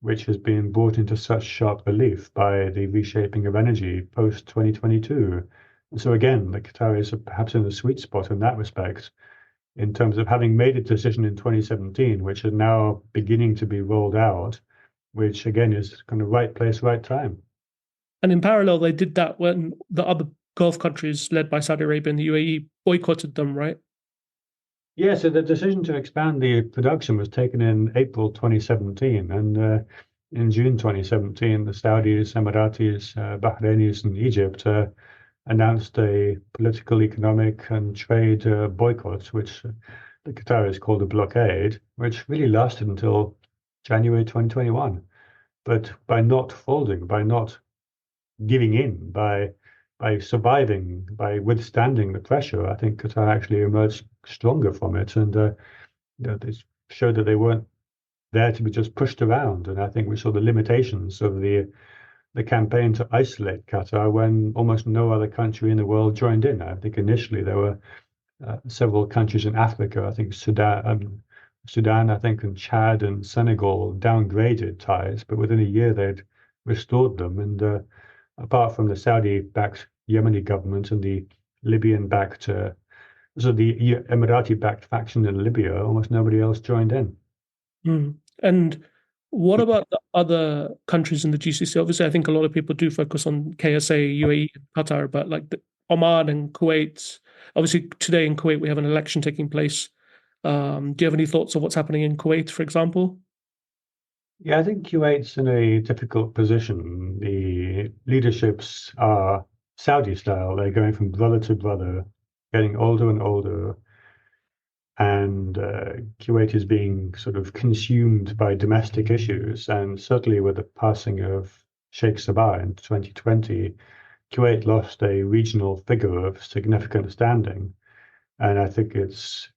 which has been brought into such sharp relief by the reshaping of energy post 2022. And so again, the Qataris are perhaps in the sweet spot in that respect, in terms of having made a decision in 2017, which is now beginning to be rolled out, which again is kind of right place, right time. And in parallel, they did that when the other Gulf countries, led by Saudi Arabia and the UAE, boycotted them, right? Yeah, so the decision to expand the production was taken in April 2017, and in June 2017, the Saudis, Emiratis, Bahrainis, and Egypt announced a political, economic, and trade boycott, which the Qataris called a blockade, which really lasted until January 2021. But by not folding, by not giving in, by surviving, by withstanding the pressure, I think Qatar actually emerged stronger from it, and they showed that they weren't there to be just pushed around. And I think we saw the limitations of the campaign to isolate Qatar when almost no other country in the world joined in. I think initially there were several countries in Africa, I think Sudan, I think, and Chad and Senegal downgraded ties, but within a year they'd restored them. And apart from the Saudi-backed Yemeni government and the Libyan-backed, so the Emirati-backed faction in Libya, almost nobody else joined in. Mm. And what about the other countries in the GCC? Obviously, I think a lot of people do focus on KSA, UAE, Qatar, but like Oman and Kuwait. Obviously, today in Kuwait, we have an election taking place. Do you have any thoughts on what's happening in Kuwait, for example? Yeah, I think Kuwait's in a difficult position. The leaderships are Saudi style. They're going from brother to brother, getting older and older. And Kuwait is being sort of consumed by domestic issues. And certainly with the passing of Sheikh Sabah in 2020, Kuwait lost a regional figure of significant standing. And I think it's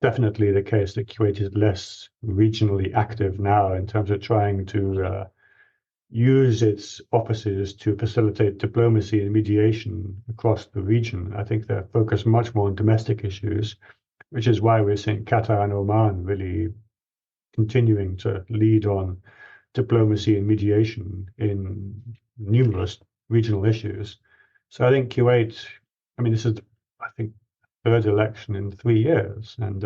definitely the case that Kuwait is less regionally active now in terms of trying to use its offices to facilitate diplomacy and mediation across the region. I think they're focused much more on domestic issues, which is why we're seeing Qatar and Oman really continuing to lead on diplomacy and mediation in numerous regional issues. So I think Kuwait, I mean, this is, I think, third election in 3 years, and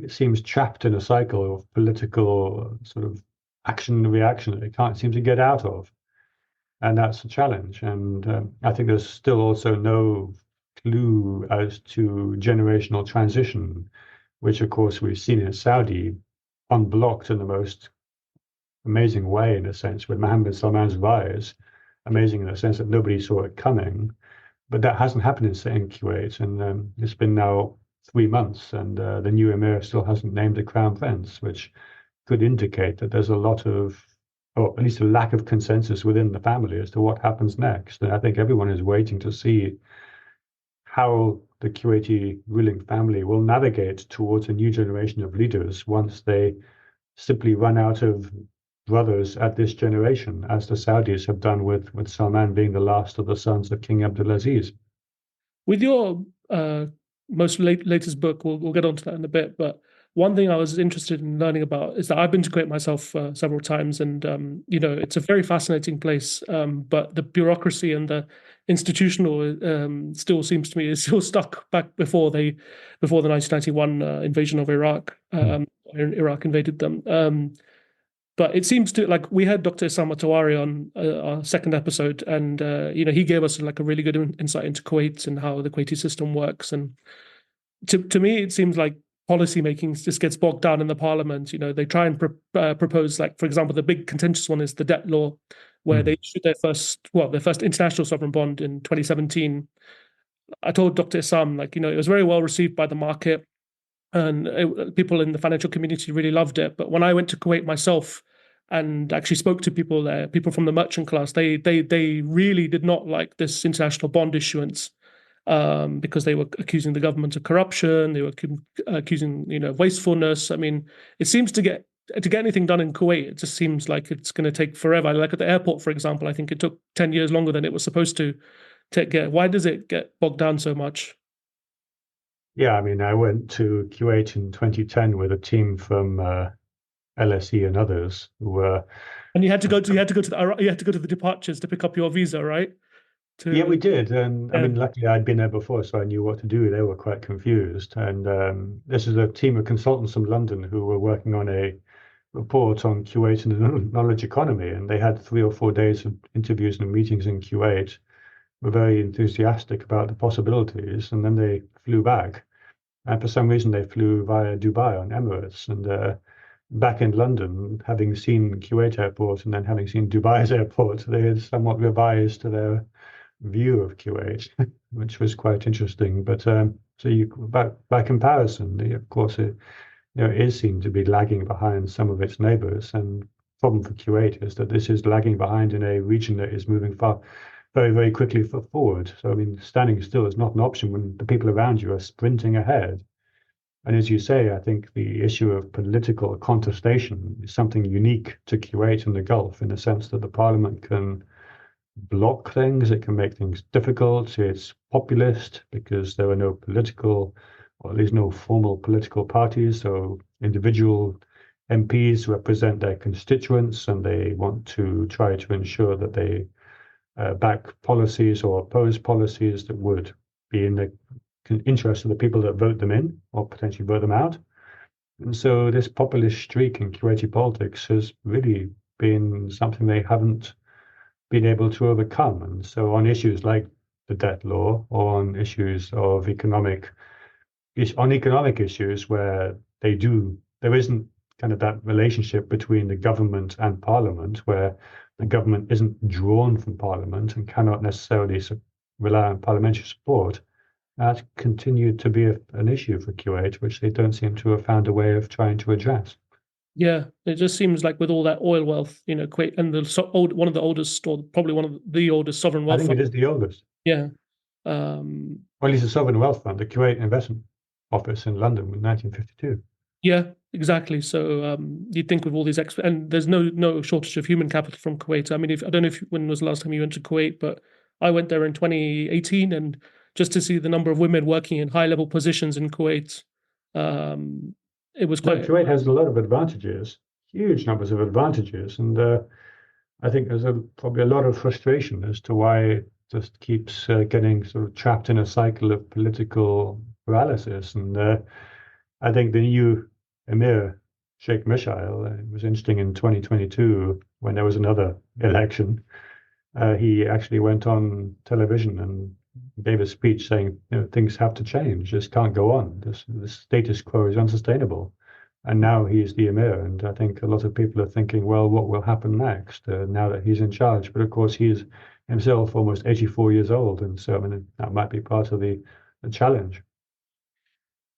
it seems trapped in a cycle of political sort of action and reaction that it can't seem to get out of. And that's a challenge. And I think there's still also no clue as to generational transition, which of course we've seen in Saudi unblocked in the most amazing way, in a sense, with Mohammed Salman's rise. Amazing in the sense that nobody saw it coming. But that hasn't happened in Kuwait, and it's been now 3 months, and the new emir still hasn't named a crown prince, which could indicate that there's a lot of, or at least a lack of consensus within the family as to what happens next. And I think everyone is waiting to see how the Kuwaiti ruling family will navigate towards a new generation of leaders once they simply run out of brothers at this generation, as the Saudis have done with Salman being the last of the sons of King Abdulaziz. With your latest book, we'll get onto that in a bit, but one thing I was interested in learning about is that I've been to Kuwait myself several times, and it's a very fascinating place. But the bureaucracy and the institutional still seems to me is still stuck back before the 1991 invasion of Iraq. Iraq invaded them. But it seems to like we had Dr. Isama Tawari on our second episode, and he gave us like a really good insight into Kuwait and how the Kuwaiti system works. And to me, it seems like policy making just gets bogged down in the parliament. They try and propose, like for example, the big contentious one is the debt law, where they issued their first international sovereign bond in 2017. I told Dr. Isam, like, it was very well received by the market, and people in the financial community really loved it. But when I went to Kuwait myself and actually spoke to people there, people from the merchant class, they really did not like this international bond issuance, because they were accusing the government of corruption. They were accusing, wastefulness. I mean, it seems to get anything done in Kuwait, it just seems like it's going to take forever. Like at the airport, for example, I think it took 10 years longer than it was supposed to get. Why does it get bogged down so much? Yeah, I mean, I went to Kuwait in 2010 with a team from LSE and others who were. And you had to go to the departures to pick up your visa, right? Yeah, we did, and I Yeah. mean, luckily I'd been there before, so I knew what to do. They were quite confused, and this is a team of consultants from London who were working on a report on Kuwait and the knowledge economy, and they had 3 or 4 days of interviews and meetings in Kuwait. Were very enthusiastic about the possibilities, and then they flew back. And for some reason, they flew via Dubai on Emirates. And back in London, having seen Kuwait airport and then having seen Dubai's airport, they had somewhat revised to their view of Kuwait, which was quite interesting. But by comparison, of course, it is seen to be lagging behind some of its neighbours. And the problem for Kuwait is that this is lagging behind in a region that is moving very, very quickly forward. So, I mean, standing still is not an option when the people around you are sprinting ahead. And as you say, I think the issue of political contestation is something unique to Kuwait and the Gulf in the sense that the parliament can block things, it can make things difficult. It's populist because there are no political, or at least no formal political parties. So individual MPs represent their constituents and they want to try to ensure that they back policies or oppose policies that would be in the interest of the people that vote them in or potentially vote them out. And so this populist streak in Kuwaiti politics has really been something they haven't been able to overcome. And so on issues like the debt law or on issues of economic issues where there isn't kind of that relationship between the government and parliament where the government isn't drawn from parliament and cannot necessarily rely on parliamentary support, that continued to be an issue for Kuwait, which they don't seem to have found a way of trying to address. Yeah, it just seems like with all that oil wealth, Kuwait and one of the oldest, or probably one of the oldest sovereign wealth I think it is the oldest. Yeah. Well, at least the sovereign wealth fund, the Kuwait Investment Office in London in 1952. Yeah, exactly. So you'd think with all these and there's no shortage of human capital from Kuwait. I mean, I don't know when was the last time you went to Kuwait, but I went there in 2018, and just to see the number of women working in high level positions in Kuwait, it was quite. Kuwait has a lot of advantages, huge numbers of advantages, and I think there's probably a lot of frustration as to why it just keeps getting sort of trapped in a cycle of political paralysis. And I think the new Emir, Sheikh Mishael, it was interesting in 2022 when there was another election. He actually went on television and gave a speech saying, things have to change. This can't go on. The status quo is unsustainable. And now he's the emir. And I think a lot of people are thinking, well, what will happen next now that he's in charge? But of course, he's himself almost 84 years old. And so, I mean, that might be part of the challenge.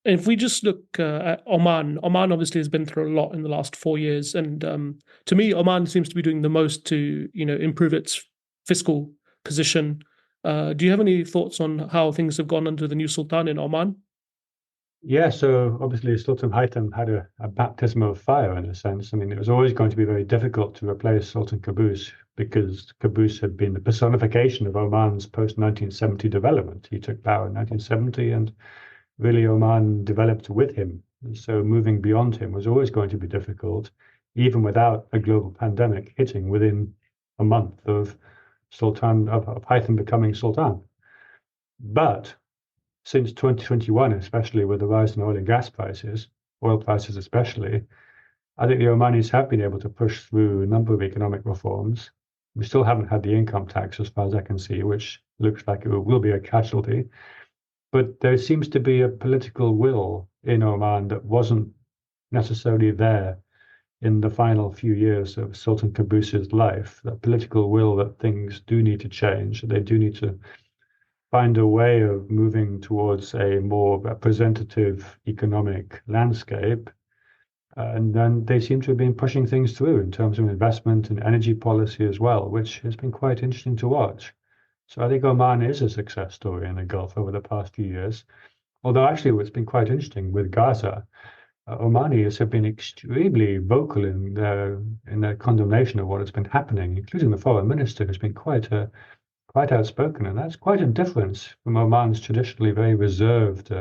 If we just look at Oman obviously has been through a lot in the last 4 years. And to me, Oman seems to be doing the most to, improve its fiscal position. Do you have any thoughts on how things have gone under the new Sultan in Oman? Yeah, so obviously Sultan Haytham had a baptism of fire in a sense. I mean, it was always going to be very difficult to replace Sultan Qaboos because Qaboos had been the personification of Oman's post-1970 development. He took power in 1970 and really Oman developed with him. So moving beyond him was always going to be difficult, even without a global pandemic hitting within a month of Haytham becoming Sultan. But since 2021, especially with the rise in oil and gas prices, oil prices especially. I think the Omanis have been able to push through a number of economic reforms. We still haven't had the income tax, as far as I can see, which looks like it will be a casualty. But there seems to be a political will in Oman that wasn't necessarily there in the final few years of Sultan Qaboos's life, that political will that things do need to change. They do need to find a way of moving towards a more representative economic landscape. And then they seem to have been pushing things through in terms of investment and energy policy as well, which has been quite interesting to watch. So I think Oman is a success story in the Gulf over the past few years. Although actually what's been quite interesting with Gaza, Omanis have been extremely vocal in their condemnation of what has been happening, including the foreign minister who's been quite outspoken, and that's quite a difference from Oman's traditionally very reserved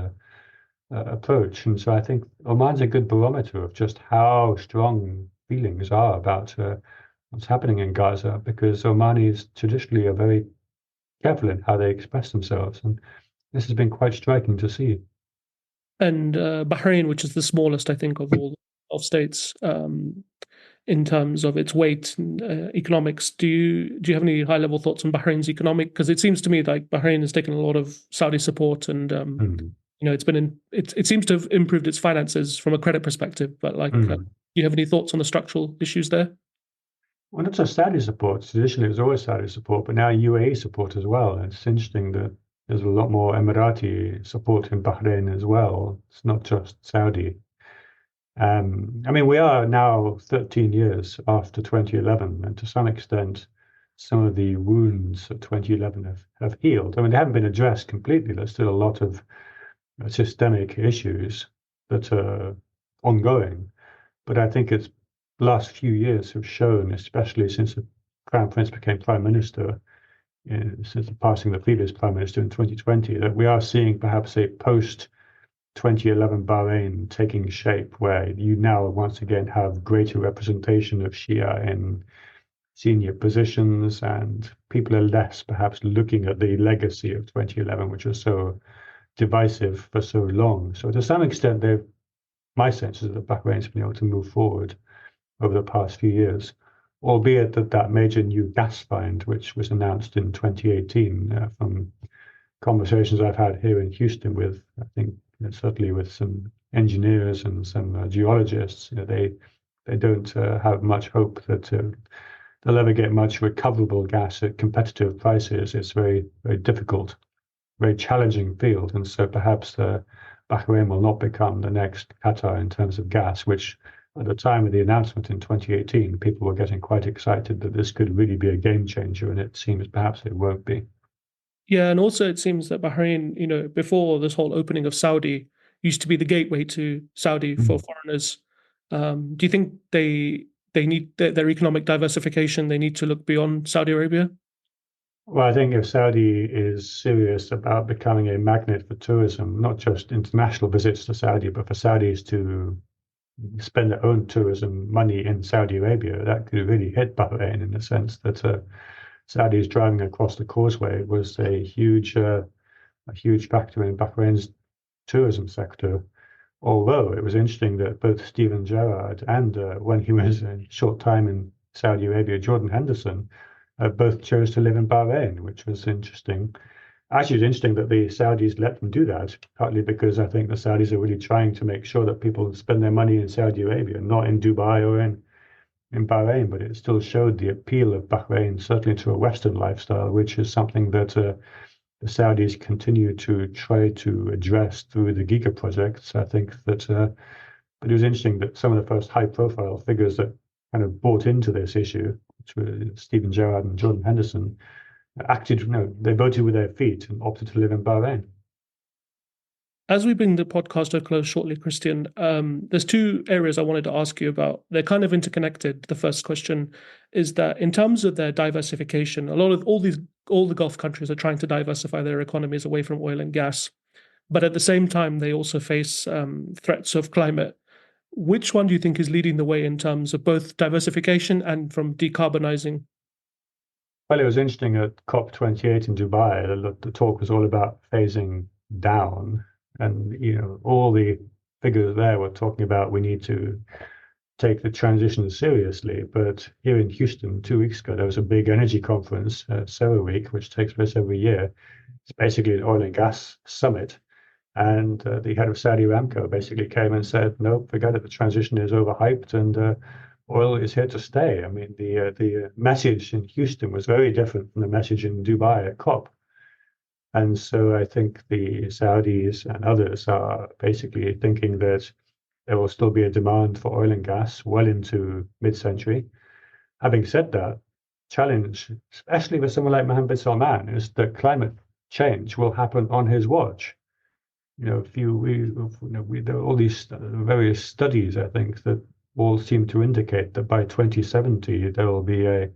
approach. And so I think Oman's a good barometer of just how strong feelings are about what's happening in Gaza, because Omanis traditionally are very careful in how they express themselves, and this has been quite striking to see. And Bahrain, which is the smallest, I think, of all Gulf states, in terms of its weight and economics, do you have any high level thoughts on Bahrain's economic? Because it seems to me like Bahrain has taken a lot of Saudi support, and it seems to have improved its finances from a credit perspective. But do you have any thoughts on the structural issues there? Well, not just Saudi support. Traditionally, it was always Saudi support, but now UAE support as well. And it's interesting that there's a lot more Emirati support in Bahrain as well. It's not just Saudi. I mean, we are now 13 years after 2011, and to some extent, some of the wounds of 2011 have healed. I mean, they haven't been addressed completely. There's still a lot of systemic issues that are ongoing. But I think it's the last few years have shown, especially since the Crown Prince became Prime Minister, since the passing of the previous Prime Minister in 2020, that we are seeing perhaps a post-2011 Bahrain taking shape, where you now once again have greater representation of Shia in senior positions, and people are less perhaps looking at the legacy of 2011, which was so divisive for so long. So to some extent, my sense is that Bahrain's been able to move forward over the past few years, albeit that major new gas find, which was announced in 2018, from conversations I've had here in Houston with, I think, certainly with some engineers and some geologists, they don't have much hope that they'll ever get much recoverable gas at competitive prices. It's very, very difficult, very challenging field, and so perhaps Bahrain will not become the next Qatar in terms of gas, which at the time of the announcement in 2018, people were getting quite excited that this could really be a game changer, and it seems perhaps it won't be. Yeah, and also it seems that Bahrain, before this whole opening of Saudi, used to be the gateway to Saudi for foreigners. Do you think they need their economic diversification? They need to look beyond Saudi Arabia? Well, I think if Saudi is serious about becoming a magnet for tourism, not just international visits to Saudi, but for Saudis to spend their own tourism money in Saudi Arabia, that could really hit Bahrain in the sense that Saudis driving across the causeway was a huge factor in Bahrain's tourism sector. Although it was interesting that both Steven Gerrard and when he was a short time in Saudi Arabia, Jordan Henderson, both chose to live in Bahrain, which was interesting. Actually, it's interesting that the Saudis let them do that, partly because I think the Saudis are really trying to make sure that people spend their money in Saudi Arabia, not in Dubai or in Bahrain, but it still showed the appeal of Bahrain, certainly to a Western lifestyle, which is something that the Saudis continue to try to address through the Giga projects. I think that, but it was interesting that some of the first high-profile figures that kind of bought into this issue, which were Steven Gerrard and Jordan Henderson, they voted with their feet and opted to live in Bahrain. As we bring the podcast to a close shortly, Christian, there's two areas I wanted to ask you about. They're kind of interconnected. The first question is that in terms of their diversification, all the Gulf countries are trying to diversify their economies away from oil and gas, but at the same time, they also face threats of climate. Which one do you think is leading the way in terms of both diversification and from decarbonizing? Well, it was interesting at COP28 in Dubai. The talk was all about phasing down, and all the figures there were talking about we need to take the transition seriously. But here in Houston 2 weeks ago, there was a big energy conference, CERAWeek, which takes place every year. It's basically an oil and gas summit. And the head of Saudi Aramco basically came and said, no, forget it, the transition is overhyped and oil is here to stay. I mean, the message in Houston was very different from the message in Dubai at COP. And so I think the Saudis and others are basically thinking that there will still be a demand for oil and gas well into mid-century. Having said that, challenge, especially with someone like Mohammed bin Salman, is that climate change will happen on his watch. There are all these various studies, I think, that all seem to indicate that by 2070 there will be a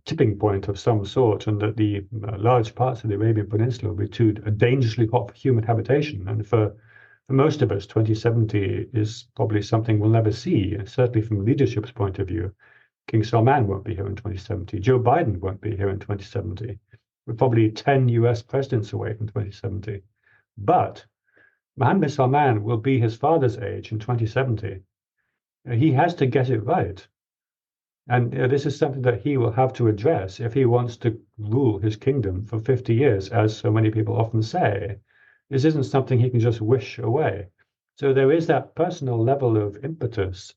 tipping point of some sort, and that the large parts of the Arabian Peninsula will be too dangerously hot for human habitation. And for most of us, 2070 is probably something we'll never see, and certainly from leadership's point of view. King Salman won't be here in 2070. Joe Biden won't be here in 2070. We're probably 10 US presidents away from 2070. But Mohammed bin Salman will be his father's age in 2070. He has to get it right. And this is something that he will have to address if he wants to rule his kingdom for 50 years, as so many people often say. This isn't something he can just wish away. So there is that personal level of impetus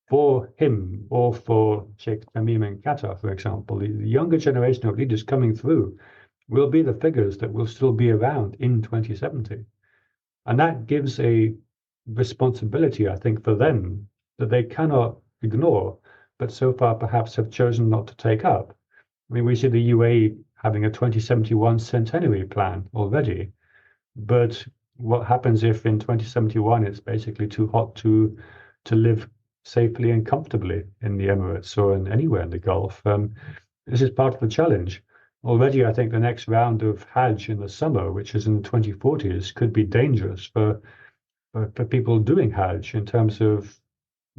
for him or for Sheikh Tamim in Qatar, for example. The younger generation of leaders coming through will be the figures that will still be around in 2070. And that gives a responsibility, I think, for them that they cannot ignore, but so far perhaps have chosen not to take up. I mean, we see the UAE having a 2071 centenary plan already, but what happens if in 2071 it's basically too hot to live safely and comfortably in the Emirates or anywhere in the Gulf? This is part of the challenge. Already, I think the next round of Hajj in the summer, which is in the 2040s, could be dangerous for people doing Hajj in terms of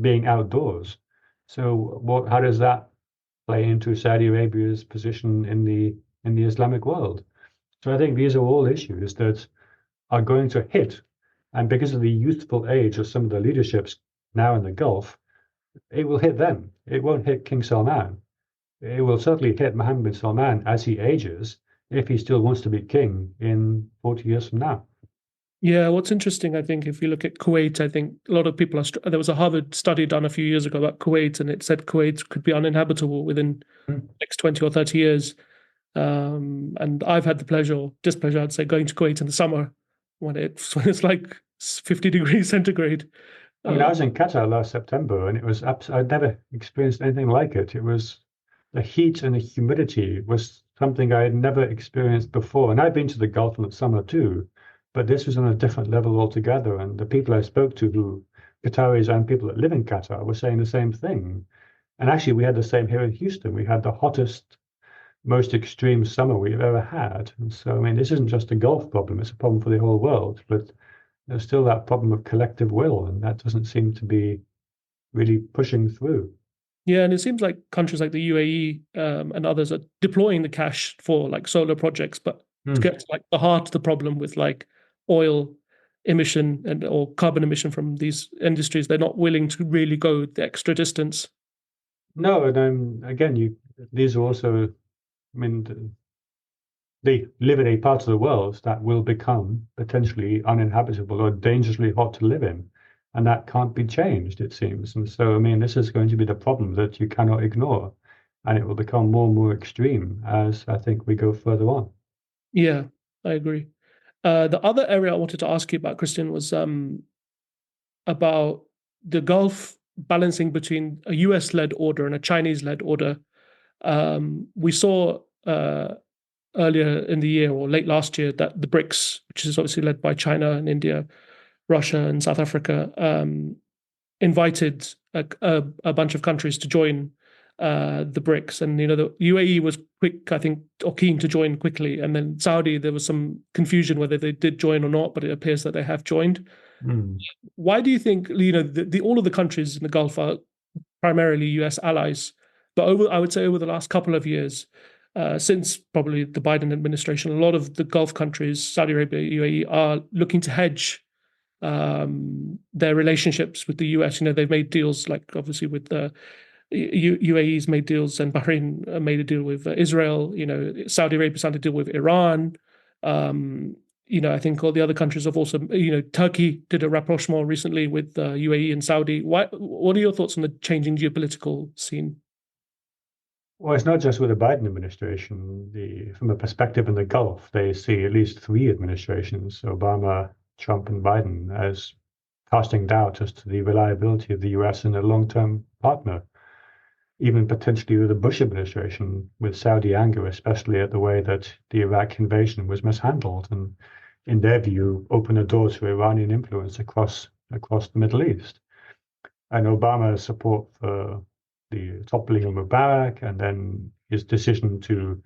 being outdoors. So how does that play into Saudi Arabia's position in the Islamic world? So I think these are all issues that are going to hit. And because of the youthful age of some of the leaderships now in the Gulf, it will hit them. It won't hit King Salman. It will certainly hit Mohammed bin Salman as he ages, if he still wants to be king in 40 years from now. Yeah, what's interesting, I think, if you look at Kuwait, I think a lot of people there was a Harvard study done a few years ago about Kuwait, and it said Kuwait could be uninhabitable within the next 20 or 30 years. And I've had the pleasure or displeasure, I'd say, going to Kuwait in the summer when it's like 50 degrees centigrade. I mean, I was in Qatar last September, and it was I'd never experienced anything like it. It was the heat and the humidity was something I had never experienced before. And I've been to the Gulf in the summer too, but this was on a different level altogether. And the people I spoke to, who Qataris and people that live in Qatar, were saying the same thing. And actually, we had the same here in Houston. We had the hottest, most extreme summer we've ever had. And so, I mean, this isn't just a Gulf problem, it's a problem for the whole world. But there's still that problem of collective will, and that doesn't seem to be really pushing through. Yeah, and it seems like countries like the UAE and others are deploying the cash for like solar projects, but to get to like the heart of the problem with like oil emission or carbon emission from these industries, they're not willing to really go the extra distance. No, and again, these are also, I mean, they live in a part of the world that will become potentially uninhabitable or dangerously hot to live in. And that can't be changed, it seems. And so, I mean, this is going to be the problem that you cannot ignore. And it will become more and more extreme as I think we go further on. Yeah, I agree. The other area I wanted to ask you about, Christian, was about the Gulf balancing between a US-led order and a Chinese-led order. We saw earlier in the year or late last year that the BRICS, which is obviously led by China and India, Russia and South Africa, invited a bunch of countries to join the BRICS. And, the UAE was quick, I think, or keen to join quickly. And then Saudi, there was some confusion whether they did join or not, but it appears that they have joined. Why do you think, all of the countries in the Gulf are primarily US allies? But I would say over the last couple of years, since probably the Biden administration, a lot of the Gulf countries, Saudi Arabia, UAE, are looking to hedge their relationships with the US. They've made deals, like obviously with the UAE's made deals, and Bahrain made a deal with Israel. Saudi Arabia signed a deal with Iran. I think all the other countries have also, Turkey did a rapprochement recently with UAE and Saudi. What are your thoughts on the changing geopolitical scene? Well, it's not just with the Biden administration. From a perspective in the Gulf, they see at least three administrations, Obama, Trump, and Biden, as casting doubt as to the reliability of the US and a long-term partner. Even potentially with the Bush administration, with Saudi anger, especially at the way that the Iraq invasion was mishandled, and in their view, opened a door to Iranian influence across the Middle East. And Obama's support for the toppling of Mubarak, and then his decision to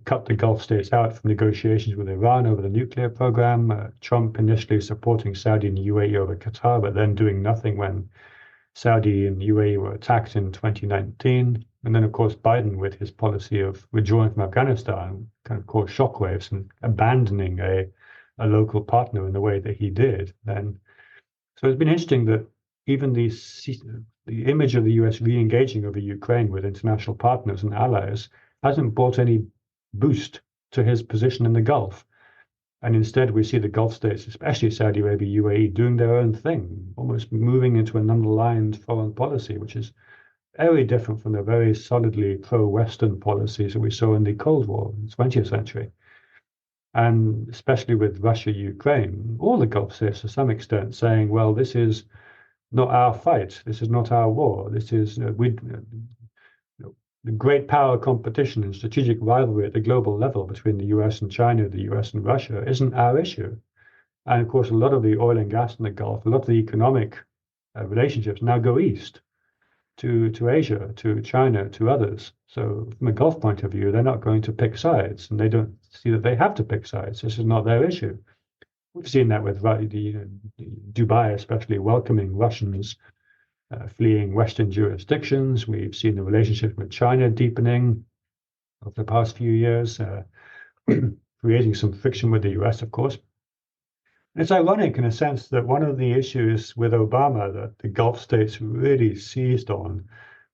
cut the Gulf states out from negotiations with Iran over the nuclear program. Trump initially supporting Saudi and UAE over Qatar, but then doing nothing when Saudi and UAE were attacked in 2019. And then, of course, Biden, with his policy of withdrawing from Afghanistan, kind of caused shockwaves and abandoning a local partner in the way that he did. So it's been interesting that even the image of the US re-engaging over Ukraine with international partners and allies hasn't brought any boost to his position in the Gulf. And instead, we see the Gulf states, especially Saudi Arabia, UAE, doing their own thing, almost moving into an unaligned foreign policy, which is very different from the very solidly pro-Western policies that we saw in the Cold War in the 20th century. And especially with Russia, Ukraine, all the Gulf states to some extent saying, well, this is not our fight. This is not our war. This is the great power competition and strategic rivalry at the global level between the US and China, the US and Russia, isn't our issue. And of course, a lot of the oil and gas in the Gulf, a lot of the economic relationships now go east to Asia, to China, to others. So from a Gulf point of view, they're not going to pick sides, and they don't see that they have to pick sides. This is not their issue. We've seen that with Dubai, especially welcoming Russians fleeing Western jurisdictions. We've seen the relationship with China deepening over the past few years, creating some friction with the US, of course. And it's ironic in a sense that one of the issues with Obama that the Gulf states really seized on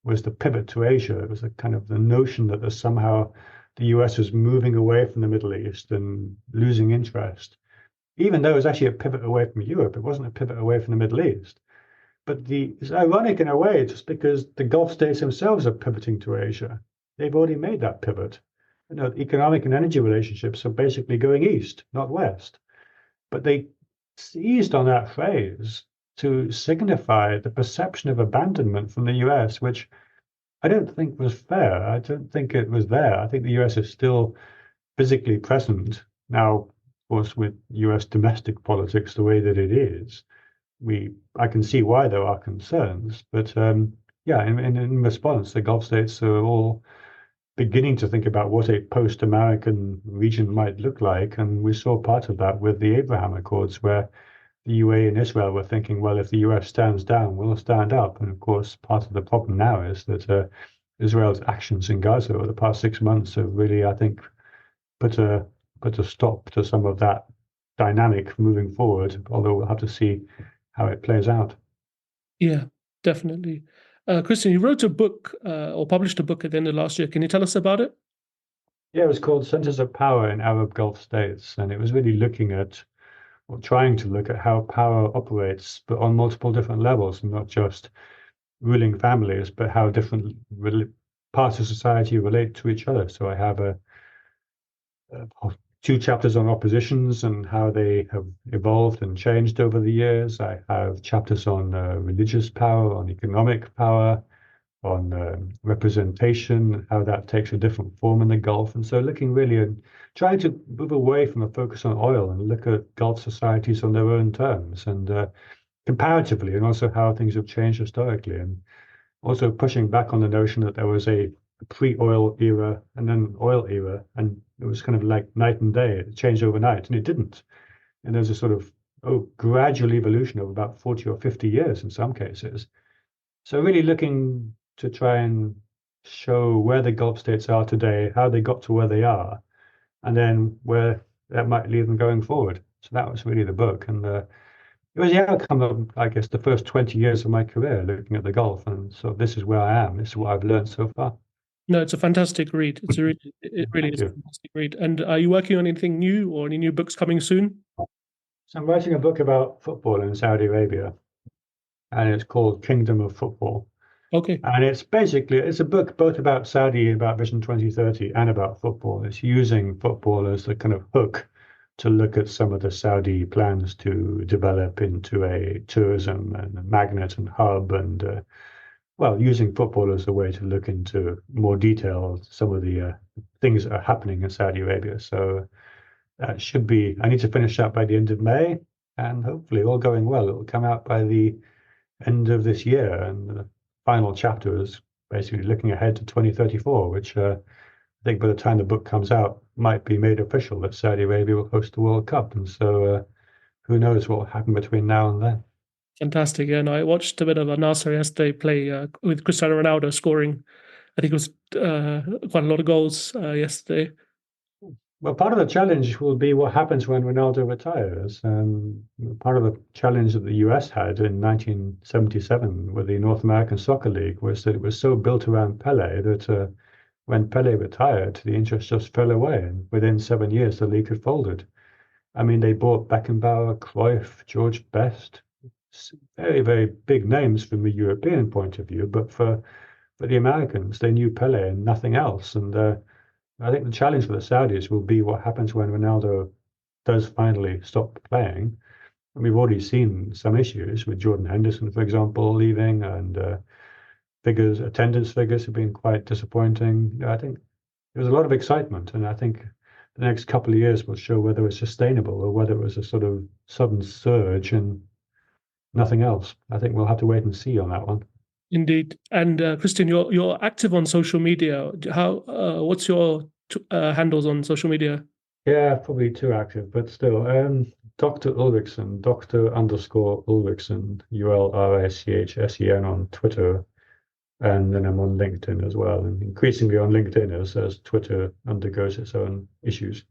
was the pivot to Asia. It was a kind of the notion that somehow the US was moving away from the Middle East and losing interest. Even though it was actually a pivot away from Europe, it wasn't a pivot away from the Middle East. But it's ironic in a way, just because the Gulf states themselves are pivoting to Asia. They've already made that pivot. Economic and energy relationships are basically going east, not west. But they seized on that phrase to signify the perception of abandonment from the US, which I don't think was fair. I don't think it was there. I think the US is still physically present. Now, of course, with US domestic politics the way that it is, I can see why there are concerns, but in response, the Gulf states are all beginning to think about what a post-American region might look like, and we saw part of that with the Abraham Accords, where the UAE and Israel were thinking, well, if the US stands down, we'll stand up. And of course, part of the problem now is that Israel's actions in Gaza over the past 6 months have really, I think, put a stop to some of that dynamic moving forward, although we'll have to see how it plays out. Yeah, definitely. Christian, you wrote a book or published a book at the end of last year. Can you tell us about it? Yeah, it was called Centers of Power in Arab Gulf States, and it was really looking at, or trying to look at, how power operates, but on multiple different levels, and not just ruling families, but how different parts of society relate to each other. So I have two chapters on oppositions and how they have evolved and changed over the years. I have chapters on religious power, on economic power, on representation, how that takes a different form in the Gulf. And so looking really and trying to move away from a focus on oil and look at Gulf societies on their own terms and comparatively, and also how things have changed historically. And also pushing back on the notion that there was a pre-oil era and then oil era, and it was kind of like night and day. It changed overnight, and it didn't. And there's a sort of gradual evolution of about 40 or 50 years in some cases. So really looking to try and show where the Gulf states are today, how they got to where they are, and then where that might lead them going forward. So that was really the book. And it was the outcome of, I guess, the first 20 years of my career looking at the Gulf. And so this is where I am. This is what I've learned so far. No, it's a fantastic read. It really Thank is a you. fantastic read. And are you working on anything new or any new books coming soon? So I'm writing a book about football in Saudi Arabia, and it's called Kingdom of Football. Okay, And it's a book both about Saudi, about Vision 2030, and about football. It's using football as the kind of hook to look at some of the Saudi plans to develop into a tourism and a magnet and hub, and well, using football as a way to look into more detail some of the things that are happening in Saudi Arabia. So that should be. I need to finish that by the end of May, and hopefully, all going well, it will come out by the end of this year. And the final chapter is basically looking ahead to 2034, which I think by the time the book comes out might be made official that Saudi Arabia will host the World Cup. And so who knows what will happen between now and then. fantastic. Yeah, no, I watched a bit of a Nasser yesterday play with Cristiano Ronaldo scoring. I think it was quite a lot of goals yesterday. Well, part of the challenge will be what happens when Ronaldo retires. Part of the challenge that the US had in 1977 with the North American Soccer League was that it was so built around Pele that when Pele retired, the interest just fell away. And within 7 years, the league had folded. I mean, they bought Beckenbauer, Cruyff, George Best, very, very big names from a European point of view. But for the Americans, they knew Pele and nothing else. And I think the challenge for the Saudis will be what happens when Ronaldo does finally stop playing. And we've already seen some issues with Jordan Henderson, for example, leaving, and attendance figures have been quite disappointing. I think there was a lot of excitement, and I think the next couple of years will show whether it's sustainable or whether it was a sort of sudden surge and nothing else. I think we'll have to wait and see on that one. Indeed. And Christian, you're active on social media. How what's your handles on social media? Yeah, probably too active, but still. Dr. Ulrichsen, Dr. underscore Ulrichsen, Ulrichsen on Twitter, and then I'm on LinkedIn as well, and increasingly on LinkedIn as Twitter undergoes its own issues.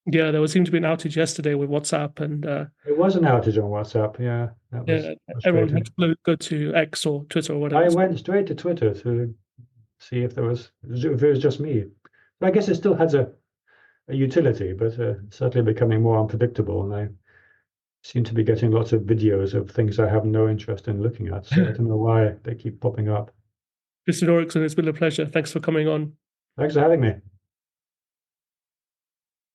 Yeah, there seemed to be an outage yesterday with WhatsApp, and It was an outage on WhatsApp, yeah, that was yeah, everyone had frustrating. to go to X or Twitter or whatever. I went straight to Twitter to see if it was just me. But I guess it still has a utility, but certainly becoming more unpredictable, and I seem to be getting lots of videos of things I have no interest in looking at. So I don't know why they keep popping up. Christian Ulrichsen, it's been a pleasure. Thanks for coming on. Thanks for having me.